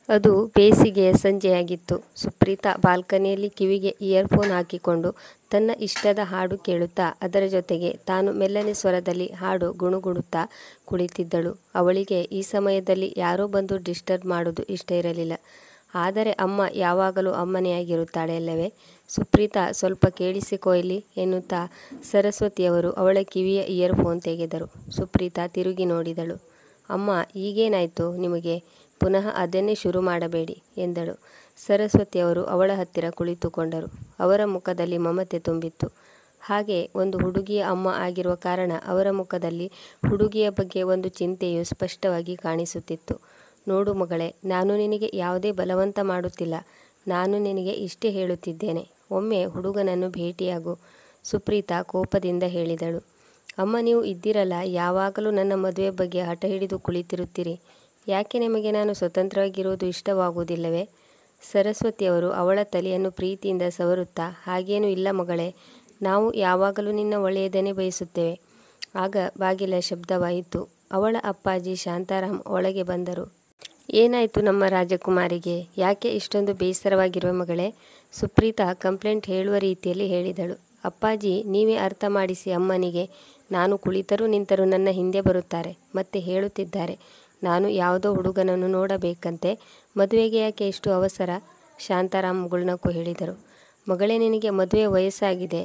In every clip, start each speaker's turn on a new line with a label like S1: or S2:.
S1: ಅದು ಬೇಸಿಗೆಯ ಸಂಜೆಯಾಗಿತ್ತು. ಸುಪ್ರೀತಾ ಬಾಲ್ಕನಿಯಲ್ಲಿ ಕಿವಿಗೆ ಇಯರ್ಫೋನ್ ಹಾಕಿಕೊಂಡು ತನ್ನ ಇಷ್ಟದ ಹಾಡು ಕೇಳುತ್ತಾ ಅದರ ಜೊತೆಗೆ ತಾನು ಮೆಲ್ಲನೆ ಸ್ವರದಲ್ಲಿ ಹಾಡು ಗುಣುಗುಡುತ್ತಾ ಕುಳಿತಿದ್ದಳು. ಅವಳಿಗೆ ಈ ಸಮಯದಲ್ಲಿ ಯಾರೋ ಬಂದು ಡಿಸ್ಟರ್ಬ್ ಮಾಡೋದು ಇಷ್ಟ ಇರಲಿಲ್ಲ. ಆದರೆ ಅಮ್ಮ ಯಾವಾಗಲೂ ಅಮ್ಮನೆಯಾಗಿರುತ್ತಾಳೆ ಅಲ್ಲವೇ? ಸುಪ್ರೀತಾ ಸ್ವಲ್ಪ ಕೇಳಿಸಿಕೊ ಇಲ್ಲಿ ಎನ್ನುತ್ತಾ ಸರಸ್ವತಿಯವರು ಅವಳ ಕಿವಿಯ ಇಯರ್ಫೋನ್ ತೆಗೆದರು. ಸುಪ್ರೀತಾ ತಿರುಗಿ ನೋಡಿದಳು. ಅಮ್ಮ, ಈಗೇನಾಯಿತು ನಿಮಗೆ? ಪುನಃ ಅದನ್ನೇ ಶುರು ಮಾಡಬೇಡಿ ಎಂದಳು. ಸರಸ್ವತಿಯವರು ಅವಳ ಹತ್ತಿರ ಕುಳಿತುಕೊಂಡರು. ಅವರ ಮುಖದಲ್ಲಿ ಮಮತೆ ತುಂಬಿತ್ತು. ಹಾಗೆ ಒಂದು ಹುಡುಗಿಯ ಅಮ್ಮ ಆಗಿರುವ ಕಾರಣ ಅವರ ಮುಖದಲ್ಲಿ ಹುಡುಗಿಯ ಬಗ್ಗೆ ಒಂದು ಚಿಂತೆಯು ಸ್ಪಷ್ಟವಾಗಿ ಕಾಣಿಸುತ್ತಿತ್ತು. ನೋಡು ಮಗಳೇ, ನಾನು ನಿನಗೆ ಯಾವುದೇ ಬಲವಂತ ಮಾಡುತ್ತಿಲ್ಲ. ನಾನು ನಿನಗೆ ಇಷ್ಟೇ ಹೇಳುತ್ತಿದ್ದೇನೆ. ಒಮ್ಮೆ ಹುಡುಗನನ್ನು ಭೇಟಿಯಾಗು, ಸುಪ್ರೀತಾ ಕೋಪದಿಂದ ಹೇಳಿದಳು. ಅಮ್ಮ, ನೀವು ಇದ್ದಿರಲ್ಲ ಯಾವಾಗಲೂ ನನ್ನ ಮದುವೆ ಬಗ್ಗೆ ಹಠ ಹಿಡಿದು ಕುಳಿತಿರುತ್ತೀರಿ. ಯಾಕೆ ನಿಮಗೆ ನಾನು ಸ್ವತಂತ್ರವಾಗಿರುವುದು ಇಷ್ಟವಾಗುವುದಿಲ್ಲವೇ? ಸರಸ್ವತಿಯವರು ಅವಳ ತಲೆಯನ್ನು ಪ್ರೀತಿಯಿಂದ ಸವರುತ್ತಾ, ಹಾಗೇನೂ ಇಲ್ಲ ಮಗಳೇ, ನಾವು ಯಾವಾಗಲೂ ನಿನ್ನ ಒಳ್ಳೆಯದನ್ನೇ ಬಯಸುತ್ತೇವೆ. ಆಗ ಬಾಗಿಲ ಶಬ್ದವಾಯಿತು. ಅವಳ ಅಪ್ಪಾಜಿ ಶಾಂತಾರಾಮ್ ಒಳಗೆ ಬಂದರು. ಏನಾಯಿತು ನಮ್ಮ ರಾಜಕುಮಾರಿಗೆ? ಯಾಕೆ ಇಷ್ಟೊಂದು ಬೇಸರವಾಗಿರುವ ಮಗಳೇ? ಸುಪ್ರೀತಾ ಕಂಪ್ಲೇಂಟ್ ಹೇಳುವ ರೀತಿಯಲ್ಲಿ ಹೇಳಿದಳು. ಅಪ್ಪಾಜಿ, ನೀವೇ ಅರ್ಥ ಮಾಡಿಸಿ ಅಮ್ಮನಿಗೆ. ನಾನು ಕುಳಿತರೂ ನಿಂತರೂ ನನ್ನ ಹಿಂದೆ ಬರುತ್ತಾರೆ. ಮತ್ತೆ ಹೇಳುತ್ತಿದ್ದಾರೆ ನಾನು ಯಾವುದೋ ಹುಡುಗನನ್ನು ನೋಡಬೇಕಂತೆ. ಮದುವೆಗೆ ಯಾಕೆ ಇಷ್ಟು ಅವಸರ? ಶಾಂತಾರಾಮ್ ಮುಗುಳ್ನಕ್ಕು ಹೇಳಿದರು. ಮಗಳೇ, ನಿನಗೆ ಮದುವೆ ವಯಸ್ಸಾಗಿದೆ.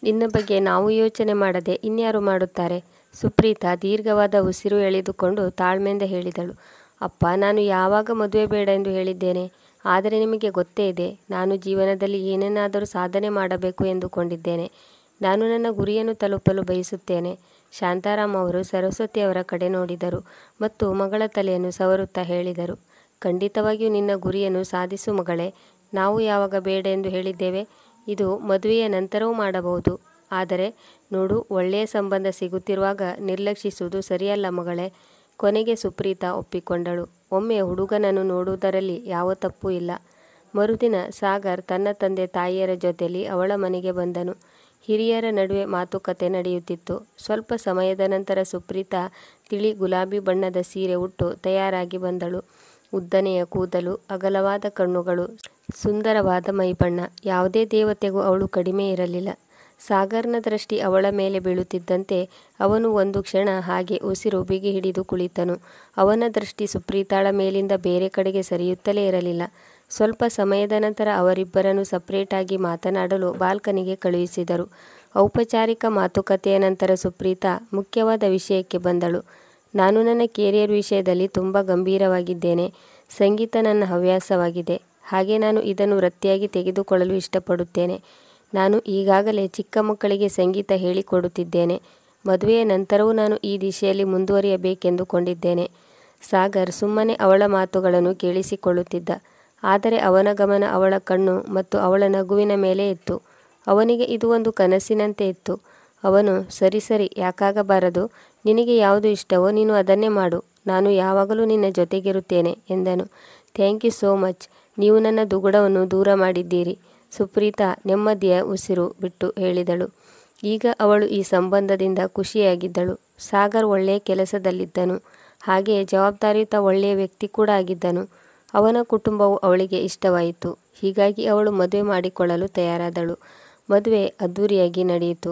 S1: ನಿನ್ನ ಬಗ್ಗೆ ನಾವು ಯೋಚನೆ ಮಾಡದೆ ಇನ್ಯಾರು ಮಾಡುತ್ತಾರೆ? ಸುಪ್ರೀತಾ ದೀರ್ಘವಾದ ಉಸಿರು ಎಳೆದುಕೊಂಡು ತಾಳ್ಮೆಯಿಂದ ಹೇಳಿದಳು. ಅಪ್ಪ, ನಾನು ಯಾವಾಗ ಮದುವೆ ಬೇಡ ಎಂದು ಹೇಳಿದ್ದೇನೆ? ಆದರೆ ನಿಮಗೆ ಗೊತ್ತೇ ಇದೆ, ನಾನು ಜೀವನದಲ್ಲಿ ಏನನ್ನಾದರೂ ಸಾಧನೆ ಮಾಡಬೇಕು ಎಂದುಕೊಂಡಿದ್ದೇನೆ. ನಾನು ನನ್ನ ಗುರಿಯನ್ನು ತಲುಪಲು ಬಯಸುತ್ತೇನೆ. ಶಾಂತಾರಾಮ್ ಅವರು ಸರಸ್ವತಿಯವರ ಕಡೆ ನೋಡಿದರು ಮತ್ತು ಮಗಳ ತಲೆಯನ್ನು ಸವರುತ್ತಾ ಹೇಳಿದರು. ಖಂಡಿತವಾಗಿಯೂ ನಿನ್ನ ಗುರಿಯನ್ನು ಸಾಧಿಸು ಮಗಳೇ. ನಾವು ಯಾವಾಗ ಬೇಡ ಎಂದು ಹೇಳಿದ್ದೇವೆ? ಇದು ಮದುವೆಯ ನಂತರವೂ ಮಾಡಬಹುದು. ಆದರೆ ನೋಡು, ಒಳ್ಳೆಯ ಸಂಬಂಧ ಸಿಗುತ್ತಿರುವಾಗ ನಿರ್ಲಕ್ಷಿಸುವುದು ಸರಿಯಲ್ಲ ಮಗಳೇ. ಕೊನೆಗೆ ಸುಪ್ರೀತಾ ಒಪ್ಪಿಕೊಂಡಳು. ಒಮ್ಮೆ ಹುಡುಗನನ್ನು ನೋಡುವುದರಲ್ಲಿ ಯಾವ ತಪ್ಪೂ ಇಲ್ಲ. ಮರುದಿನ ಸಾಗರ್ ತನ್ನ ತಂದೆ ತಾಯಿಯರ ಜೊತೆಯಲ್ಲಿ ಅವಳ ಮನೆಗೆ ಬಂದನು. ಹಿರಿಯರ ನಡುವೆ ಮಾತುಕತೆ ನಡೆಯುತ್ತಿತ್ತು. ಸ್ವಲ್ಪ ಸಮಯದ ನಂತರ ಸುಪ್ರೀತಾ ತಿಳಿ ಗುಲಾಬಿ ಬಣ್ಣದ ಸೀರೆ ಉಟ್ಟು ತಯಾರಾಗಿ ಬಂದಳು. ಉದ್ದನೆಯ ಕೂದಲು, ಅಗಲವಾದ ಕಣ್ಣುಗಳು, ಸುಂದರವಾದ ಮೈಬಣ್ಣ. ಯಾವುದೇ ದೇವತೆಗೂ ಅವಳು ಕಡಿಮೆ ಇರಲಿಲ್ಲ. ಸಾಗರ್ನ ದೃಷ್ಟಿ ಅವಳ ಮೇಲೆ ಬೀಳುತ್ತಿದ್ದಂತೆ ಅವನು ಒಂದು ಕ್ಷಣ ಹಾಗೆ ಉಸಿರು ಬಿಗಿ ಹಿಡಿದು ಕುಳಿತನು. ಅವನ ದೃಷ್ಟಿ ಸುಪ್ರೀತಾಳ ಮೇಲಿಂದ ಬೇರೆ ಕಡೆಗೆ ಸರಿಯುತ್ತಲೇ ಇರಲಿಲ್ಲ. ಸ್ವಲ್ಪ ಸಮಯದ ನಂತರ ಅವರಿಬ್ಬರನ್ನು ಸಪರೇಟಾಗಿ ಮಾತನಾಡಲು ಬಾಲ್ಕನಿಗೆ ಕಳುಹಿಸಿದರು. ಔಪಚಾರಿಕ ಮಾತುಕತೆಯ ನಂತರ ಸುಪ್ರೀತಾ ಮುಖ್ಯವಾದ ವಿಷಯಕ್ಕೆ ಬಂದಳು. ನಾನು ನನ್ನ ಕೆರಿಯರ್ ವಿಷಯದಲ್ಲಿ ತುಂಬ ಗಂಭೀರವಾಗಿದ್ದೇನೆ. ಸಂಗೀತ ನನ್ನ ಹವ್ಯಾಸವಾಗಿದೆ. ಹಾಗೆ ನಾನು ಇದನ್ನು ವೃತ್ತಿಯಾಗಿ ತೆಗೆದುಕೊಳ್ಳಲು ಇಷ್ಟಪಡುತ್ತೇನೆ. ನಾನು ಈಗಾಗಲೇ ಚಿಕ್ಕ ಮಕ್ಕಳಿಗೆ ಸಂಗೀತ ಹೇಳಿಕೊಡುತ್ತಿದ್ದೇನೆ. ಮದುವೆಯ ನಂತರವೂ ನಾನು ಈ ದಿಶೆಯಲ್ಲಿ ಮುಂದುವರಿಯಬೇಕೆಂದುಕೊಂಡಿದ್ದೇನೆ. ಸಾಗರ್ ಸುಮ್ಮನೆ ಅವಳ ಮಾತುಗಳನ್ನು ಕೇಳಿಸಿಕೊಳ್ಳುತ್ತಿದ್ದ. ಆದರೆ ಅವನ ಗಮನ ಅವಳ ಕಣ್ಣು ಮತ್ತು ಅವಳ ನಗುವಿನ ಮೇಲೆ ಇತ್ತು. ಅವನಿಗೆ ಇದು ಒಂದು ಕನಸಿನಂತೆ ಇತ್ತು. ಅವನು, ಸರಿ ಸರಿ, ಯಾಕಾಗಬಾರದು? ನಿನಗೆ ಯಾವುದು ಇಷ್ಟವೋ ನೀನು ಅದನ್ನೇ ಮಾಡು. ನಾನು ಯಾವಾಗಲೂ ನಿನ್ನ ಜೊತೆಗಿರುತ್ತೇನೆ ಎಂದನು. Thank you so much. ನೀವು ನನ್ನ ದುಗುಡವನ್ನು ದೂರ ಮಾಡಿದ್ದೀರಿ, ಸುಪ್ರೀತಾ ನೆಮ್ಮದಿಯ ಉಸಿರು ಬಿಟ್ಟು ಹೇಳಿದಳು. ಈಗ ಅವಳು ಈ ಸಂಬಂಧದಿಂದ ಖುಷಿಯಾಗಿದ್ದಳು. ಸಾಗರ್ ಒಳ್ಳೆಯ ಕೆಲಸದಲ್ಲಿದ್ದನು. ಹಾಗೆಯೇ ಜವಾಬ್ದಾರಿಯುತ ಒಳ್ಳೆಯ ವ್ಯಕ್ತಿ ಕೂಡ ಆಗಿದ್ದನು. ಅವನ ಕುಟುಂಬವು ಅವಳಿಗೆ ಇಷ್ಟವಾಯಿತು. ಹೀಗಾಗಿ ಅವಳು ಮದುವೆ ಮಾಡಿಕೊಳ್ಳಲು ತಯಾರಾದಳು. ಮದುವೆ ಅದ್ಧೂರಿಯಾಗಿ ನಡೆಯಿತು.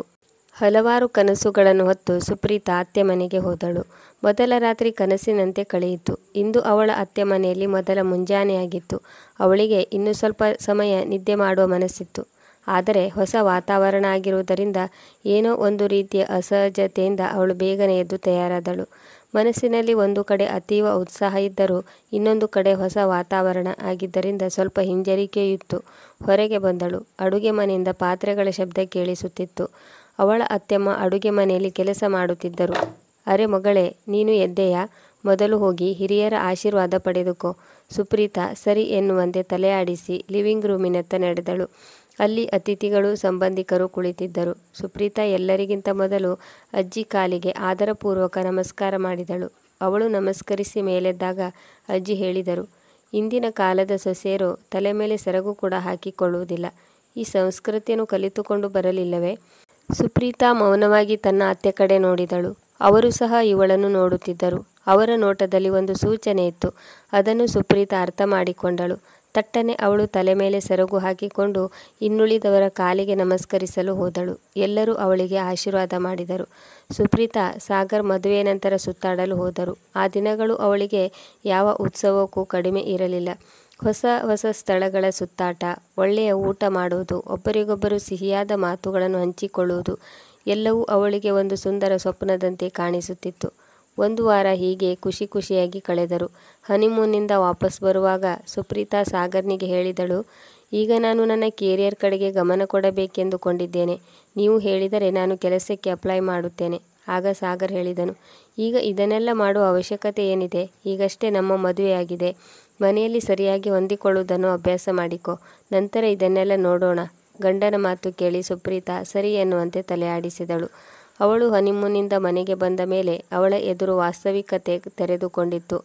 S1: ಹಲವಾರು ಕನಸುಗಳನ್ನು ಹೊತ್ತು ಸುಪ್ರೀತಾ ಅತ್ತೆ ಮನೆಗೆ ಹೋದಳು. ಮೊದಲ ರಾತ್ರಿ ಕನಸಿನಂತೆ ಕಳೆಯಿತು. ಇಂದು ಅವಳ ಅತ್ತೆ ಮನೆಯಲ್ಲಿ ಮೊದಲ ಮುಂಜಾನೆಯಾಗಿತ್ತು. ಅವಳಿಗೆ ಇನ್ನು ಸ್ವಲ್ಪ ಸಮಯ ನಿದ್ದೆ ಮಾಡುವ ಮನಸ್ಸಿತ್ತು. ಆದರೆ ಹೊಸ ವಾತಾವರಣ ಆಗಿರುವುದರಿಂದ ಏನೋ ಒಂದು ರೀತಿಯ ಅಸಹಜತೆಯಿಂದ ಅವಳು ಬೇಗನೆ ಎದ್ದು ತಯಾರಾದಳು. ಮನಸ್ಸಿನಲ್ಲಿ ಒಂದು ಕಡೆ ಅತೀವ ಉತ್ಸಾಹ ಇದ್ದರೂ ಇನ್ನೊಂದು ಕಡೆ ಹೊಸ ವಾತಾವರಣ ಆಗಿದ್ದರಿಂದ ಸ್ವಲ್ಪ ಹಿಂಜರಿಕೆಯೂ ಇತ್ತು. ಹೊರಗೆ ಬಂದಳು. ಅಡುಗೆ ಮನೆಯಿಂದ ಪಾತ್ರೆಗಳ ಶಬ್ದ ಕೇಳಿಸುತ್ತಿತ್ತು. ಅವಳ ಅತ್ತೆಮ್ಮ ಅಡುಗೆ ಮನೆಯಲ್ಲಿ ಕೆಲಸ ಮಾಡುತ್ತಿದ್ದರು. ಅರೆ ಮಗಳೇ, ನೀನು ಎದ್ದೆಯಾ? ಮೊದಲು ಹೋಗಿ ಹಿರಿಯರ ಆಶೀರ್ವಾದ ಪಡೆದುಕೋ. ಸುಪ್ರೀತಾ ಸರಿ ಎನ್ನುವಂತೆ ತಲೆ ಆಡಿಸಿ ಲಿವಿಂಗ್ ರೂಮಿನತ್ತ ನಡೆದಳು. ಅಲ್ಲಿ ಅತಿಥಿಗಳು ಸಂಬಂಧಿಕರು ಕುಳಿತಿದ್ದರು. ಸುಪ್ರೀತಾ ಎಲ್ಲರಿಗಿಂತ ಮೊದಲು ಅಜ್ಜಿ ಕಾಲಿಗೆ ಆದರಪೂರ್ವಕ ನಮಸ್ಕಾರ ಮಾಡಿದಳು. ಅವಳು ನಮಸ್ಕರಿಸಿ ಮೇಲೆದ್ದಾಗ ಅಜ್ಜಿ ಹೇಳಿದರು, ಇಂದಿನ ಕಾಲದ ಸೊಸೆಯರು ತಲೆ ಮೇಲೆ ಸೆರಗು ಕೂಡ ಹಾಕಿಕೊಳ್ಳುವುದಿಲ್ಲ. ಈ ಸಂಸ್ಕೃತಿಯನ್ನು ಕಲಿತುಕೊಂಡು ಬರಲಿಲ್ಲವೇ? ಸುಪ್ರೀತಾ ಮೌನವಾಗಿ ತನ್ನ ಅತ್ತೆ ಕಡೆ ನೋಡಿದಳು. ಅವರು ಸಹ ಇವಳನ್ನು ನೋಡುತ್ತಿದ್ದರು. ಅವರ ನೋಟದಲ್ಲಿ ಒಂದು ಸೂಚನೆ ಇತ್ತು. ಅದನ್ನು ಸುಪ್ರೀತಾ ಅರ್ಥ ಮಾಡಿಕೊಂಡಳು. ತಟ್ಟನೆ ಅವಳು ತಲೆ ಮೇಲೆ ಸೆರಗು ಹಾಕಿಕೊಂಡು ಇನ್ನುಳಿದವರ ಕಾಲಿಗೆ ನಮಸ್ಕರಿಸಲು ಹೋದಳು. ಎಲ್ಲರೂ ಅವಳಿಗೆ ಆಶೀರ್ವಾದ ಮಾಡಿದರು. ಸುಪ್ರೀತಾ ಸಾಗರ್ ಮದುವೆ ನಂತರ ಸುತ್ತಾಡಲು ಹೋದರು. ಆ ದಿನಗಳು ಅವಳಿಗೆ ಯಾವ ಉತ್ಸವಕ್ಕೂ ಕಡಿಮೆ ಇರಲಿಲ್ಲ. ಹೊಸ ಹೊಸ ಸ್ಥಳಗಳ ಸುತ್ತಾಟ, ಒಳ್ಳೆಯ ಊಟ ಮಾಡುವುದು, ಒಬ್ಬರಿಗೊಬ್ಬರು ಸಿಹಿಯಾದ ಮಾತುಗಳನ್ನು ಹಂಚಿಕೊಳ್ಳುವುದು ಎಲ್ಲವೂ ಅವಳಿಗೆ ಒಂದು ಸುಂದರ ಸ್ವಪ್ನದಂತೆ ಕಾಣಿಸುತ್ತಿತ್ತು. ಒಂದು ವಾರ ಹೀಗೆ ಖುಷಿ ಖುಷಿಯಾಗಿ ಕಳೆದರು. ಹನಿಮೂನ್ನಿಂದ ವಾಪಸ್ ಬರುವಾಗ ಸುಪ್ರೀತಾ ಸಾಗರ್ನಿಗೆ ಹೇಳಿದಳು, ಈಗ ನಾನು ನನ್ನ ಕೆರಿಯರ್ ಕಡೆಗೆ ಗಮನ ಕೊಡಬೇಕೆಂದುಕೊಂಡಿದ್ದೇನೆ. ನೀವು ಹೇಳಿದರೆ ನಾನು ಕೆಲಸಕ್ಕೆ ಅಪ್ಲೈ ಮಾಡುತ್ತೇನೆ. ಆಗ ಸಾಗರ್ ಹೇಳಿದನು, ಈಗ ಇದನ್ನೆಲ್ಲ ಮಾಡುವ ಅವಶ್ಯಕತೆ ಏನಿದೆ? ಈಗಷ್ಟೇ ನಮ್ಮ ಮದುವೆಯಾಗಿದೆ. ಮನೆಯಲ್ಲಿ ಸರಿಯಾಗಿ ಹೊಂದಿಕೊಳ್ಳುವುದನ್ನು ಅಭ್ಯಾಸ ಮಾಡಿಕೊ. ನಂತರ ಇದನ್ನೆಲ್ಲ ನೋಡೋಣ. ಗಂಡನ ಮಾತು ಕೇಳಿ ಸುಪ್ರೀತಾ ಸರಿ ಎನ್ನುವಂತೆ ತಲೆ ಆಡಿಸಿದಳು. ಅವಳು ಹನಿಮೂನ್ನಿಂದ ಮನೆಗೆ ಬಂದ ಮೇಲೆ ಅವಳ ಎದುರು ವಾಸ್ತವಿಕತೆ ತೆರೆದುಕೊಂಡಿತ್ತು.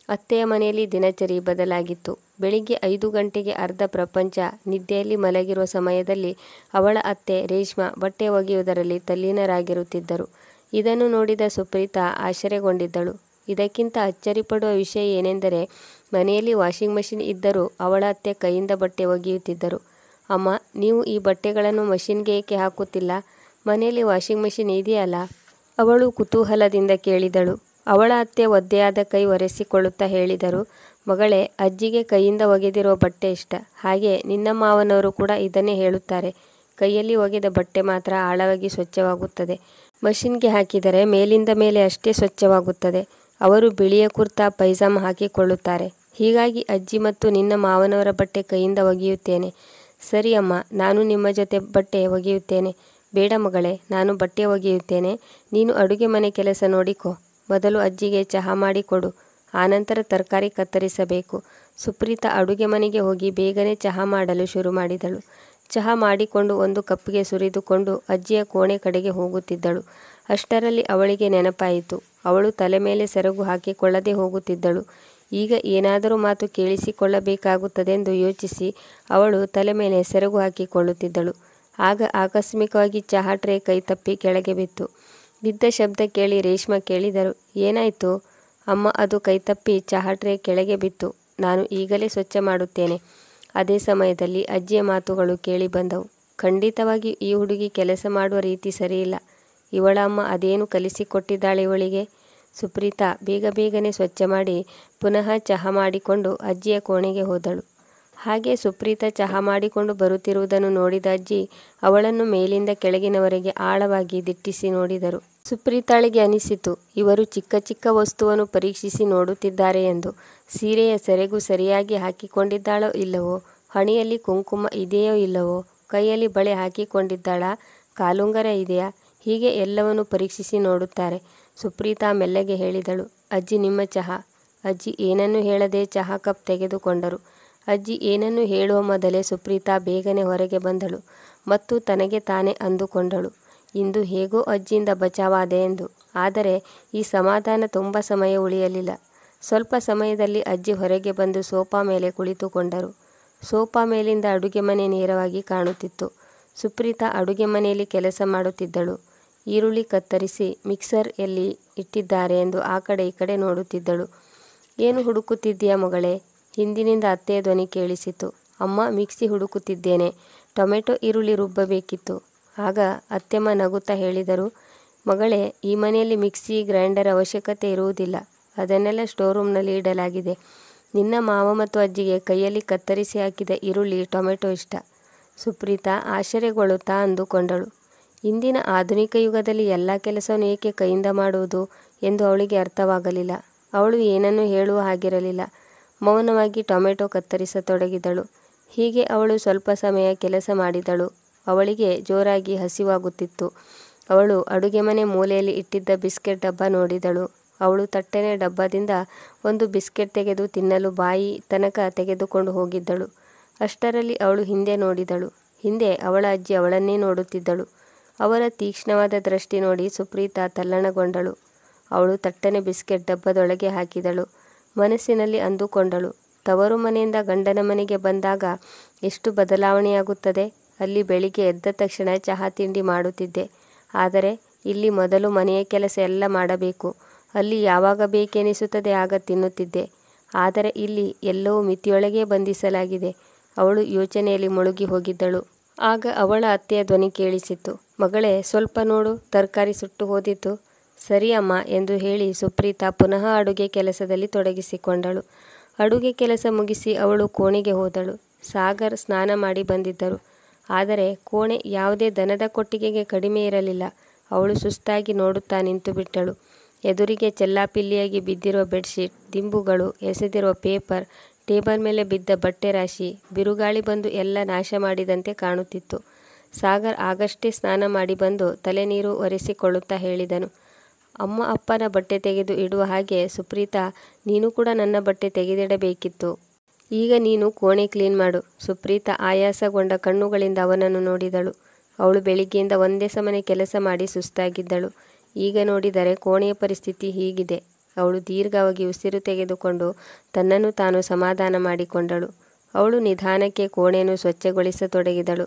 S1: ಅತ್ತೆಯ ಮನೆಯಲ್ಲಿ ದಿನಚರಿ ಬದಲಾಗಿತ್ತು. ಬೆಳಿಗ್ಗೆ 5 ಗಂಟೆಗೆ ಅರ್ಧ ಪ್ರಪಂಚ ನಿದ್ದೆಯಲ್ಲಿ ಮಲಗಿರುವ ಸಮಯದಲ್ಲಿ ಅವಳ ಅತ್ತೆ ರೇಷ್ಮಾ ಬಟ್ಟೆ ಒಗೆಯುವುದರಲ್ಲಿ ತಲ್ಲೀನರಾಗಿರುತ್ತಿದ್ದರು. ಇದನ್ನು ನೋಡಿದ ಸುಪ್ರೀತಾ ಆಶ್ಚರ್ಯಗೊಂಡಿದ್ದಳು. ಇದಕ್ಕಿಂತ ಅಚ್ಚರಿಪಡುವ ವಿಷಯ ಏನೆಂದರೆ, ಮನೆಯಲ್ಲಿ ವಾಷಿಂಗ್ ಮಷಿನ್ ಇದ್ದರೂ ಅವಳ ಅತ್ತೆ ಕೈಯಿಂದ ಬಟ್ಟೆ ಒಗೆಯುತ್ತಿದ್ದರು. ಅಮ್ಮ, ನೀವು ಈ ಬಟ್ಟೆಗಳನ್ನು ಮಷಿನ್ಗೆ ಏಕೆ ಹಾಕುತ್ತಿಲ್ಲ? ಮನೆಯಲ್ಲಿ ವಾಷಿಂಗ್ ಮಷಿನ್ ಇದೆಯಲ್ಲ? ಅವಳು ಕುತೂಹಲದಿಂದ ಕೇಳಿದಳು. ಅವಳ ಅತ್ತೆ ಒದ್ದೆಯಾದ ಕೈ ಒರೆಸಿಕೊಳ್ಳುತ್ತಾ ಹೇಳಿದರು, ಮಗಳೇ, ಅಜ್ಜಿಗೆ ಕೈಯಿಂದ ಒಗೆದಿರುವ ಬಟ್ಟೆ ಇಷ್ಟ. ಹಾಗೆ ನಿನ್ನ ಮಾವನವರು ಕೂಡ ಇದನ್ನೇ ಹೇಳುತ್ತಾರೆ. ಕೈಯಲ್ಲಿ ಒಗೆದ ಬಟ್ಟೆ ಮಾತ್ರ ಆಳವಾಗಿ ಸ್ವಚ್ಛವಾಗುತ್ತದೆ. ಮಷಿನ್ಗೆ ಹಾಕಿದರೆ ಮೇಲಿಂದ ಮೇಲೆ ಅಷ್ಟೇ ಸ್ವಚ್ಛವಾಗುತ್ತದೆ. ಅವರು ಬಿಳಿಯ ಕುರ್ತಾ ಪೈಜಾಮ ಹಾಕಿಕೊಳ್ಳುತ್ತಾರೆ. ಹೀಗಾಗಿ ಅಜ್ಜಿ ಮತ್ತು ನಿನ್ನ ಮಾವನವರ ಬಟ್ಟೆ ಕೈಯಿಂದ ಒಗೆಯುತ್ತೇನೆ. ಸರಿ ಅಮ್ಮ, ನಾನು ನಿಮ್ಮ ಜೊತೆ ಬಟ್ಟೆ ಒಗೆಯುತ್ತೇನೆ. ಬೇಡ ಮಗಳೇ, ನಾನು ಬಟ್ಟೆ ಒಗೆಯುತ್ತೇನೆ. ನೀನು ಅಡುಗೆ ಮನೆ ಕೆಲಸ ನೋಡಿಕೊ. ಮೊದಲು ಅಜ್ಜಿಗೆ ಚಹಾ ಮಾಡಿಕೊಡು. ಆನಂತರ ತರಕಾರಿ ಕತ್ತರಿಸಬೇಕು. ಸುಪ್ರೀತಾ ಅಡುಗೆ ಮನೆಗೆ ಹೋಗಿ ಬೇಗನೆ ಚಹಾ ಮಾಡಲು ಶುರು ಮಾಡಿದಳು. ಚಹಾ ಮಾಡಿಕೊಂಡು ಒಂದು ಕಪ್ಪಿಗೆ ಸುರಿದುಕೊಂಡು ಅಜ್ಜಿಯ ಕೋಣೆ ಕಡೆಗೆ ಹೋಗುತ್ತಿದ್ದಳು. ಅಷ್ಟರಲ್ಲಿ ಅವಳಿಗೆ ನೆನಪಾಯಿತು. ಅವಳು ತಲೆ ಮೇಲೆ ಸೆರಗು ಹಾಕಿಕೊಳ್ಳದೆ ಹೋಗುತ್ತಿದ್ದಳು. ಈಗ ಏನಾದರೂ ಮಾತು ಕೇಳಿಸಿಕೊಳ್ಳಬೇಕಾಗುತ್ತದೆಂದು ಯೋಚಿಸಿ ಅವಳು ತಲೆ ಮೇಲೆ ಸೆರಗು ಹಾಕಿಕೊಳ್ಳುತ್ತಿದ್ದಳು. ಆಗ ಆಕಸ್ಮಿಕವಾಗಿ ಚಹಾ ಟ್ರೇ ಕೈತಪ್ಪಿ ಕೆಳಗೆ ಬಿತ್ತು. ಬಿದ್ದ ಶಬ್ದ ಕೇಳಿ ರೇಷ್ಮಾ ಕೇಳಿದರು, ಏನಾಯಿತು? ಅಮ್ಮ, ಅದು ಕೈತಪ್ಪಿ ಚಹಾ ಟ್ರೇ ಕೆಳಗೆ ಬಿತ್ತು. ನಾನು ಈಗಲೇ ಸ್ವಚ್ಛ ಮಾಡುತ್ತೇನೆ. ಅದೇ ಸಮಯದಲ್ಲಿ ಅಜ್ಜಿಯ ಮಾತುಗಳು ಕೇಳಿ ಬಂದವು. ಖಂಡಿತವಾಗಿ ಈ ಹುಡುಗಿ ಕೆಲಸ ಮಾಡುವ ರೀತಿ ಸರಿಯಿಲ್ಲ. ಇವಳ ಅಮ್ಮ ಅದೇನು ಕಲಿಸಿಕೊಟ್ಟಿದ್ದಾಳೆ ಇವಳಿಗೆ? ಸುಪ್ರೀತಾ ಬೇಗ ಬೇಗನೆ ಸ್ವಚ್ಛ ಮಾಡಿ ಪುನಃ ಚಹಾ ಮಾಡಿಕೊಂಡು ಅಜ್ಜಿಯ ಕೋಣೆಗೆ ಹೋದಳು. ಹಾಗೆ ಸುಪ್ರೀತಾ ಚಹಾ ಮಾಡಿಕೊಂಡು ಬರುತ್ತಿರುವುದನ್ನು ನೋಡಿದ ಅಜ್ಜಿ ಅವಳನ್ನು ಮೇಲಿಂದ ಕೆಳಗಿನವರೆಗೆ ಆಳವಾಗಿ ದಿಟ್ಟಿಸಿ ನೋಡಿದರು. ಸುಪ್ರೀತಾಳಿಗೆ ಅನಿಸಿತು, ಇವರು ಚಿಕ್ಕ ಚಿಕ್ಕ ವಸ್ತುವನ್ನು ಪರೀಕ್ಷಿಸಿ ನೋಡುತ್ತಿದ್ದಾರೆ ಎಂದು. ಸೀರೆಯ ಸೆರಗು ಸರಿಯಾಗಿ ಹಾಕಿಕೊಂಡಿದ್ದಾಳೋ ಇಲ್ಲವೋ, ಹಣೆಯಲ್ಲಿ ಕುಂಕುಮ ಇದೆಯೋ ಇಲ್ಲವೋ, ಕೈಯಲ್ಲಿ ಬಳೆ ಹಾಕಿಕೊಂಡಿದ್ದಾಳಾ, ಕಾಲುಂಗರ ಇದೆಯಾ, ಹೀಗೆ ಎಲ್ಲವನ್ನು ಪರೀಕ್ಷಿಸಿ ನೋಡುತ್ತಾರೆ. ಸುಪ್ರೀತಾ ಮೆಲ್ಲಗೆ ಹೇಳಿದಳು, ಅಜ್ಜಿ ನಿಮ್ಮ ಚಹಾ. ಅಜ್ಜಿ ಏನನ್ನೂ ಹೇಳದೆ ಚಹಾ ಕಪ್ ತೆಗೆದುಕೊಂಡರು. ಅಜ್ಜಿ ಏನನ್ನು ಹೇಳುವ ಮೊದಲೇ ಸುಪ್ರೀತಾ ಬೇಗನೆ ಹೊರಗೆ ಬಂದಳು ಮತ್ತು ತನಗೆ ತಾನೇ ಅಂದುಕೊಂಡಳು, ಇಂದು ಹೇಗೋ ಅಜ್ಜಿಯಿಂದ ಬಚಾವಾದೆ ಎಂದು. ಆದರೆ ಈ ಸಮಾಧಾನ ತುಂಬ ಸಮಯ ಉಳಿಯಲಿಲ್ಲ. ಸ್ವಲ್ಪ ಸಮಯದಲ್ಲಿ ಅಜ್ಜಿ ಹೊರಗೆ ಬಂದು ಸೋಫಾ ಮೇಲೆ ಕುಳಿತುಕೊಂಡರು. ಸೋಫಾ ಮೇಲಿಂದ ಅಡುಗೆ ಮನೆ ನೇರವಾಗಿ ಕಾಣುತ್ತಿತ್ತು. ಸುಪ್ರೀತಾ ಅಡುಗೆ ಮನೆಯಲ್ಲಿ ಕೆಲಸ ಮಾಡುತ್ತಿದ್ದಳು. ಈರುಳ್ಳಿ ಕತ್ತರಿಸಿ ಮಿಕ್ಸರ್ ಎಲ್ಲಿ ಇಟ್ಟಿದ್ದಾರೆ ಎಂದು ಆ ಕಡೆ ಈ ಕಡೆ ನೋಡುತ್ತಿದ್ದಳು. ಏನು ಹುಡುಕುತ್ತಿದ್ದೀಯಾ ಮಗಳೇ? ಹಿಂದಿನಿಂದ ಅತ್ತೆಯ ಧ್ವನಿ ಕೇಳಿಸಿತು. ಅಮ್ಮ, ಮಿಕ್ಸಿ ಹುಡುಕುತ್ತಿದ್ದೇನೆ. ಟೊಮೆಟೊ ಈರುಳ್ಳಿ ರುಬ್ಬಬೇಕಿತ್ತು. ಆಗ ಅತ್ತೆಮ್ಮ ನಗುತ್ತಾ ಹೇಳಿದರು, ಮಗಳೇ, ಈ ಮನೆಯಲ್ಲಿ ಮಿಕ್ಸಿ ಗ್ರೈಂಡರ್ ಅವಶ್ಯಕತೆ ಇರುವುದಿಲ್ಲ. ಅದನ್ನೆಲ್ಲ ಸ್ಟೋರ್ ರೂಮ್ನಲ್ಲಿ ಇಡಲಾಗಿದೆ. ನಿನ್ನ ಮಾವ ಮತ್ತು ಅಜ್ಜಿಗೆ ಕೈಯಲ್ಲಿ ಕತ್ತರಿಸಿ ಹಾಕಿದ ಈರುಳ್ಳಿ ಟೊಮೆಟೊ ಇಷ್ಟ. ಸುಪ್ರೀತಾ ಆಶ್ಚರ್ಯಗೊಳ್ಳುತ್ತಾ ಅಂದುಕೊಂಡಳು. ಇಂದಿನ ಆಧುನಿಕ ಯುಗದಲ್ಲಿ ಎಲ್ಲ ಕೆಲಸವನ್ನು ಏಕೆ ಕೈಯಿಂದ ಮಾಡುವುದು ಎಂದು ಅವಳಿಗೆ ಅರ್ಥವಾಗಲಿಲ್ಲ. ಅವಳು ಏನನ್ನೂ ಹೇಳುವ ಹಾಗಿರಲಿಲ್ಲ. ಮೌನವಾಗಿ ಟೊಮೆಟೊ ಕತ್ತರಿಸತೊಡಗಿದಳು. ಹೀಗೆ ಅವಳು ಸ್ವಲ್ಪ ಸಮಯ ಕೆಲಸ ಮಾಡಿದಳು. ಅವಳಿಗೆ ಜೋರಾಗಿ ಹಸಿವಾಗುತ್ತಿತ್ತು. ಅವಳು ಅಡುಗೆ ಮನೆ ಮೂಲೆಯಲ್ಲಿ ಇಟ್ಟಿದ್ದ ಬಿಸ್ಕೆಟ್ ಡಬ್ಬ ನೋಡಿದಳು. ಅವಳು ತಟ್ಟನೆ ಡಬ್ಬದಿಂದ ಒಂದು ಬಿಸ್ಕೆಟ್ ತೆಗೆದು ತಿನ್ನಲು ಬಾಯಿ ತನಕ ತೆಗೆದುಕೊಂಡು ಹೋಗಿದ್ದಳು. ಅಷ್ಟರಲ್ಲಿ ಅವಳು ಹಿಂದೆ ನೋಡಿದಳು. ಹಿಂದೆ ಅವಳ ಅಜ್ಜಿ ಅವಳನ್ನೇ ನೋಡುತ್ತಿದ್ದಳು. ಅವರ ತೀಕ್ಷ್ಣವಾದ ದೃಷ್ಟಿ ನೋಡಿ ಸುಪ್ರೀತಾ ತಲ್ಲಣಗೊಂಡಳು. ಅವಳು ತಟ್ಟನೆ ಬಿಸ್ಕೆಟ್ ಡಬ್ಬದೊಳಗೆ ಹಾಕಿದಳು. ಮನಸ್ಸಿನಲ್ಲಿ ಅಂದುಕೊಂಡಳು, ತವರು ಮನೆಯಿಂದ ಗಂಡನ ಮನೆಗೆ ಬಂದಾಗ ಎಷ್ಟು ಬದಲಾವಣೆಯಾಗುತ್ತದೆ. ಅಲ್ಲಿ ಬೆಳಿಗ್ಗೆ ಎದ್ದ ತಕ್ಷಣ ಚಹಾ ತಿಂಡಿ ಮಾಡುತ್ತಿದ್ದೆ. ಆದರೆ ಇಲ್ಲಿ ಮೊದಲು ಮನೆಯ ಕೆಲಸ ಎಲ್ಲ ಮಾಡಬೇಕು. ಅಲ್ಲಿ ಯಾವಾಗ ಬೇಕೆನಿಸುತ್ತದೆ ಆಗ ತಿನ್ನುತ್ತಿದ್ದೆ. ಆದರೆ ಇಲ್ಲಿ ಎಲ್ಲವೂ ಮಿತಿಯೊಳಗೆ ಬಂಧಿಸಲಾಗಿದೆ. ಅವಳು ಯೋಚನೆಯಲ್ಲಿ ಮುಳುಗಿ ಹೋಗಿದ್ದಳು. ಆಗ ಅವಳ ಅತ್ತೆಯ ಧ್ವನಿ ಕೇಳಿಸಿತು. ಮಗಳೇ, ಸ್ವಲ್ಪ ನೋಡು, ತರಕಾರಿ ಸುಟ್ಟು ಹೋದಿತು. ಸರಿ ಅಮ್ಮ ಎಂದು ಹೇಳಿ ಸುಪ್ರೀತಾ ಪುನಃ ಅಡುಗೆ ಕೆಲಸದಲ್ಲಿ ತೊಡಗಿಸಿಕೊಂಡಳು. ಅಡುಗೆ ಕೆಲಸ ಮುಗಿಸಿ ಅವಳು ಕೋಣೆಗೆ ಹೋದಳು. ಸಾಗರ್ ಸ್ನಾನ ಮಾಡಿ ಬಂದಿದ್ದರು. ಆದರೆ ಕೋಣೆ ಯಾವುದೇ ದನದ ಕೊಟ್ಟಿಗೆಗೆ ಕಡಿಮೆ ಇರಲಿಲ್ಲ. ಅವಳು ಸುಸ್ತಾಗಿ ನೋಡುತ್ತಾ ನಿಂತು ಬಿಟ್ಟಳು. ಎದುರಿಗೆ ಚೆಲ್ಲಾಪಿಲ್ಲಿಯಾಗಿ ಬಿದ್ದಿರುವ ಬೆಡ್ಶೀಟ್, ದಿಂಬುಗಳು, ಎಸೆದಿರುವ ಪೇಪರ್, ಟೇಬಲ್ ಮೇಲೆ ಬಿದ್ದ ಬಟ್ಟೆ ರಾಶಿ, ಬಿರುಗಾಳಿ ಬಂದು ಎಲ್ಲ ನಾಶ ಮಾಡಿದಂತೆ ಕಾಣುತ್ತಿತ್ತು. ಸಾಗರ್ ಆಗಷ್ಟೇ ಸ್ನಾನ ಮಾಡಿ ಬಂದು ತಲೆ ನೀರು ಒರೆಸಿಕೊಳ್ಳುತ್ತಾ ಹೇಳಿದನು. ಅಮ್ಮ ಅಪ್ಪನ ಬಟ್ಟೆ ತೆಗೆದು ಇಡುವ ಹಾಗೆ ಸುಪ್ರೀತಾ, ನೀನು ಕೂಡ ನನ್ನ ಬಟ್ಟೆ ತೆಗೆದಿಡಬೇಕಿತ್ತು. ಈಗ ನೀನು ಕೋಣೆ ಕ್ಲೀನ್ ಮಾಡು. ಸುಪ್ರೀತಾ ಆಯಾಸಗೊಂಡ ಕಣ್ಣುಗಳಿಂದ ಅವನನ್ನು ನೋಡಿದಳು. ಅವಳು ಬೆಳಿಗ್ಗೆಯಿಂದ ಒಂದೇ ಸಮನೆ ಕೆಲಸ ಮಾಡಿ ಸುಸ್ತಾಗಿದ್ದಳು. ಈಗ ನೋಡಿದರೆ ಕೋಣೆಯ ಪರಿಸ್ಥಿತಿ ಹೀಗಿದೆ. ಅವಳು ದೀರ್ಘವಾಗಿ ಉಸಿರು ತೆಗೆದುಕೊಂಡು ತನ್ನನ್ನು ತಾನು ಸಮಾಧಾನ ಮಾಡಿಕೊಂಡಳು. ಅವಳು ನಿಧಾನಕ್ಕೆ ಕೋಣೆಯನ್ನು ಸ್ವಚ್ಛಗೊಳಿಸತೊಡಗಿದಳು.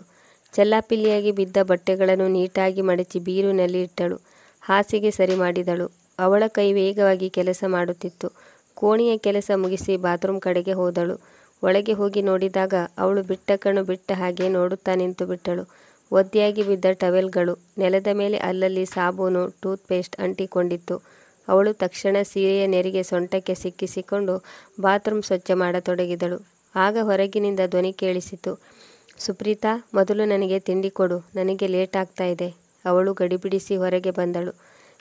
S1: ಚೆಲ್ಲಾಪಿಲ್ಲಿಯಾಗಿ ಬಿದ್ದ ಬಟ್ಟೆಗಳನ್ನು ನೀಟಾಗಿ ಮಡಚಿ ಬೀರುನಲ್ಲಿ ಇಟ್ಟಳು. ಹಾಸಿಗೆ ಸರಿ ಮಾಡಿದಳು. ಅವಳ ಕೈ ವೇಗವಾಗಿ ಕೆಲಸ ಮಾಡುತ್ತಿತ್ತು. ಕೋಣೆಯ ಕೆಲಸ ಮುಗಿಸಿ ಬಾತ್ರೂಮ್ ಕಡೆಗೆ ಹೋದಳು. ಒಳಗೆ ಹೋಗಿ ನೋಡಿದಾಗ ಅವಳು ಬಿಟ್ಟ ಕಣ್ಣು ಬಿಟ್ಟ ಹಾಗೆ ನೋಡುತ್ತಾ ನಿಂತು ಬಿಟ್ಟಳು. ಒದ್ದೆಯಾಗಿ ಬಿದ್ದ ಟವೆಲ್ಗಳು, ನೆಲದ ಮೇಲೆ ಅಲ್ಲಲ್ಲಿ ಸಾಬೂನು, ಟೂತ್ ಪೇಸ್ಟ್ ಅಂಟಿಕೊಂಡಿತ್ತು. ಅವಳು ತಕ್ಷಣ ಸೀರೆಯ ನೆರಿಗೆ ಸೊಂಟಕ್ಕೆ ಸಿಕ್ಕಿಸಿಕೊಂಡು ಬಾತ್ರೂಮ್ ಸ್ವಚ್ಛ ಮಾಡತೊಡಗಿದಳು. ಆಗ ಹೊರಗಿನಿಂದ ಧ್ವನಿ ಕೇಳಿಸಿತು. ಸುಪ್ರೀತಾ, ಮೊದಲು ನನಗೆ ತಿಂಡಿ ಕೊಡು, ನನಗೆ ಲೇಟ್ ಆಗ್ತಾ ಇದೆ. ಅವಳು ಗಡಿಬಿಡಿಸಿ ಹೊರಗೆ ಬಂದಳು.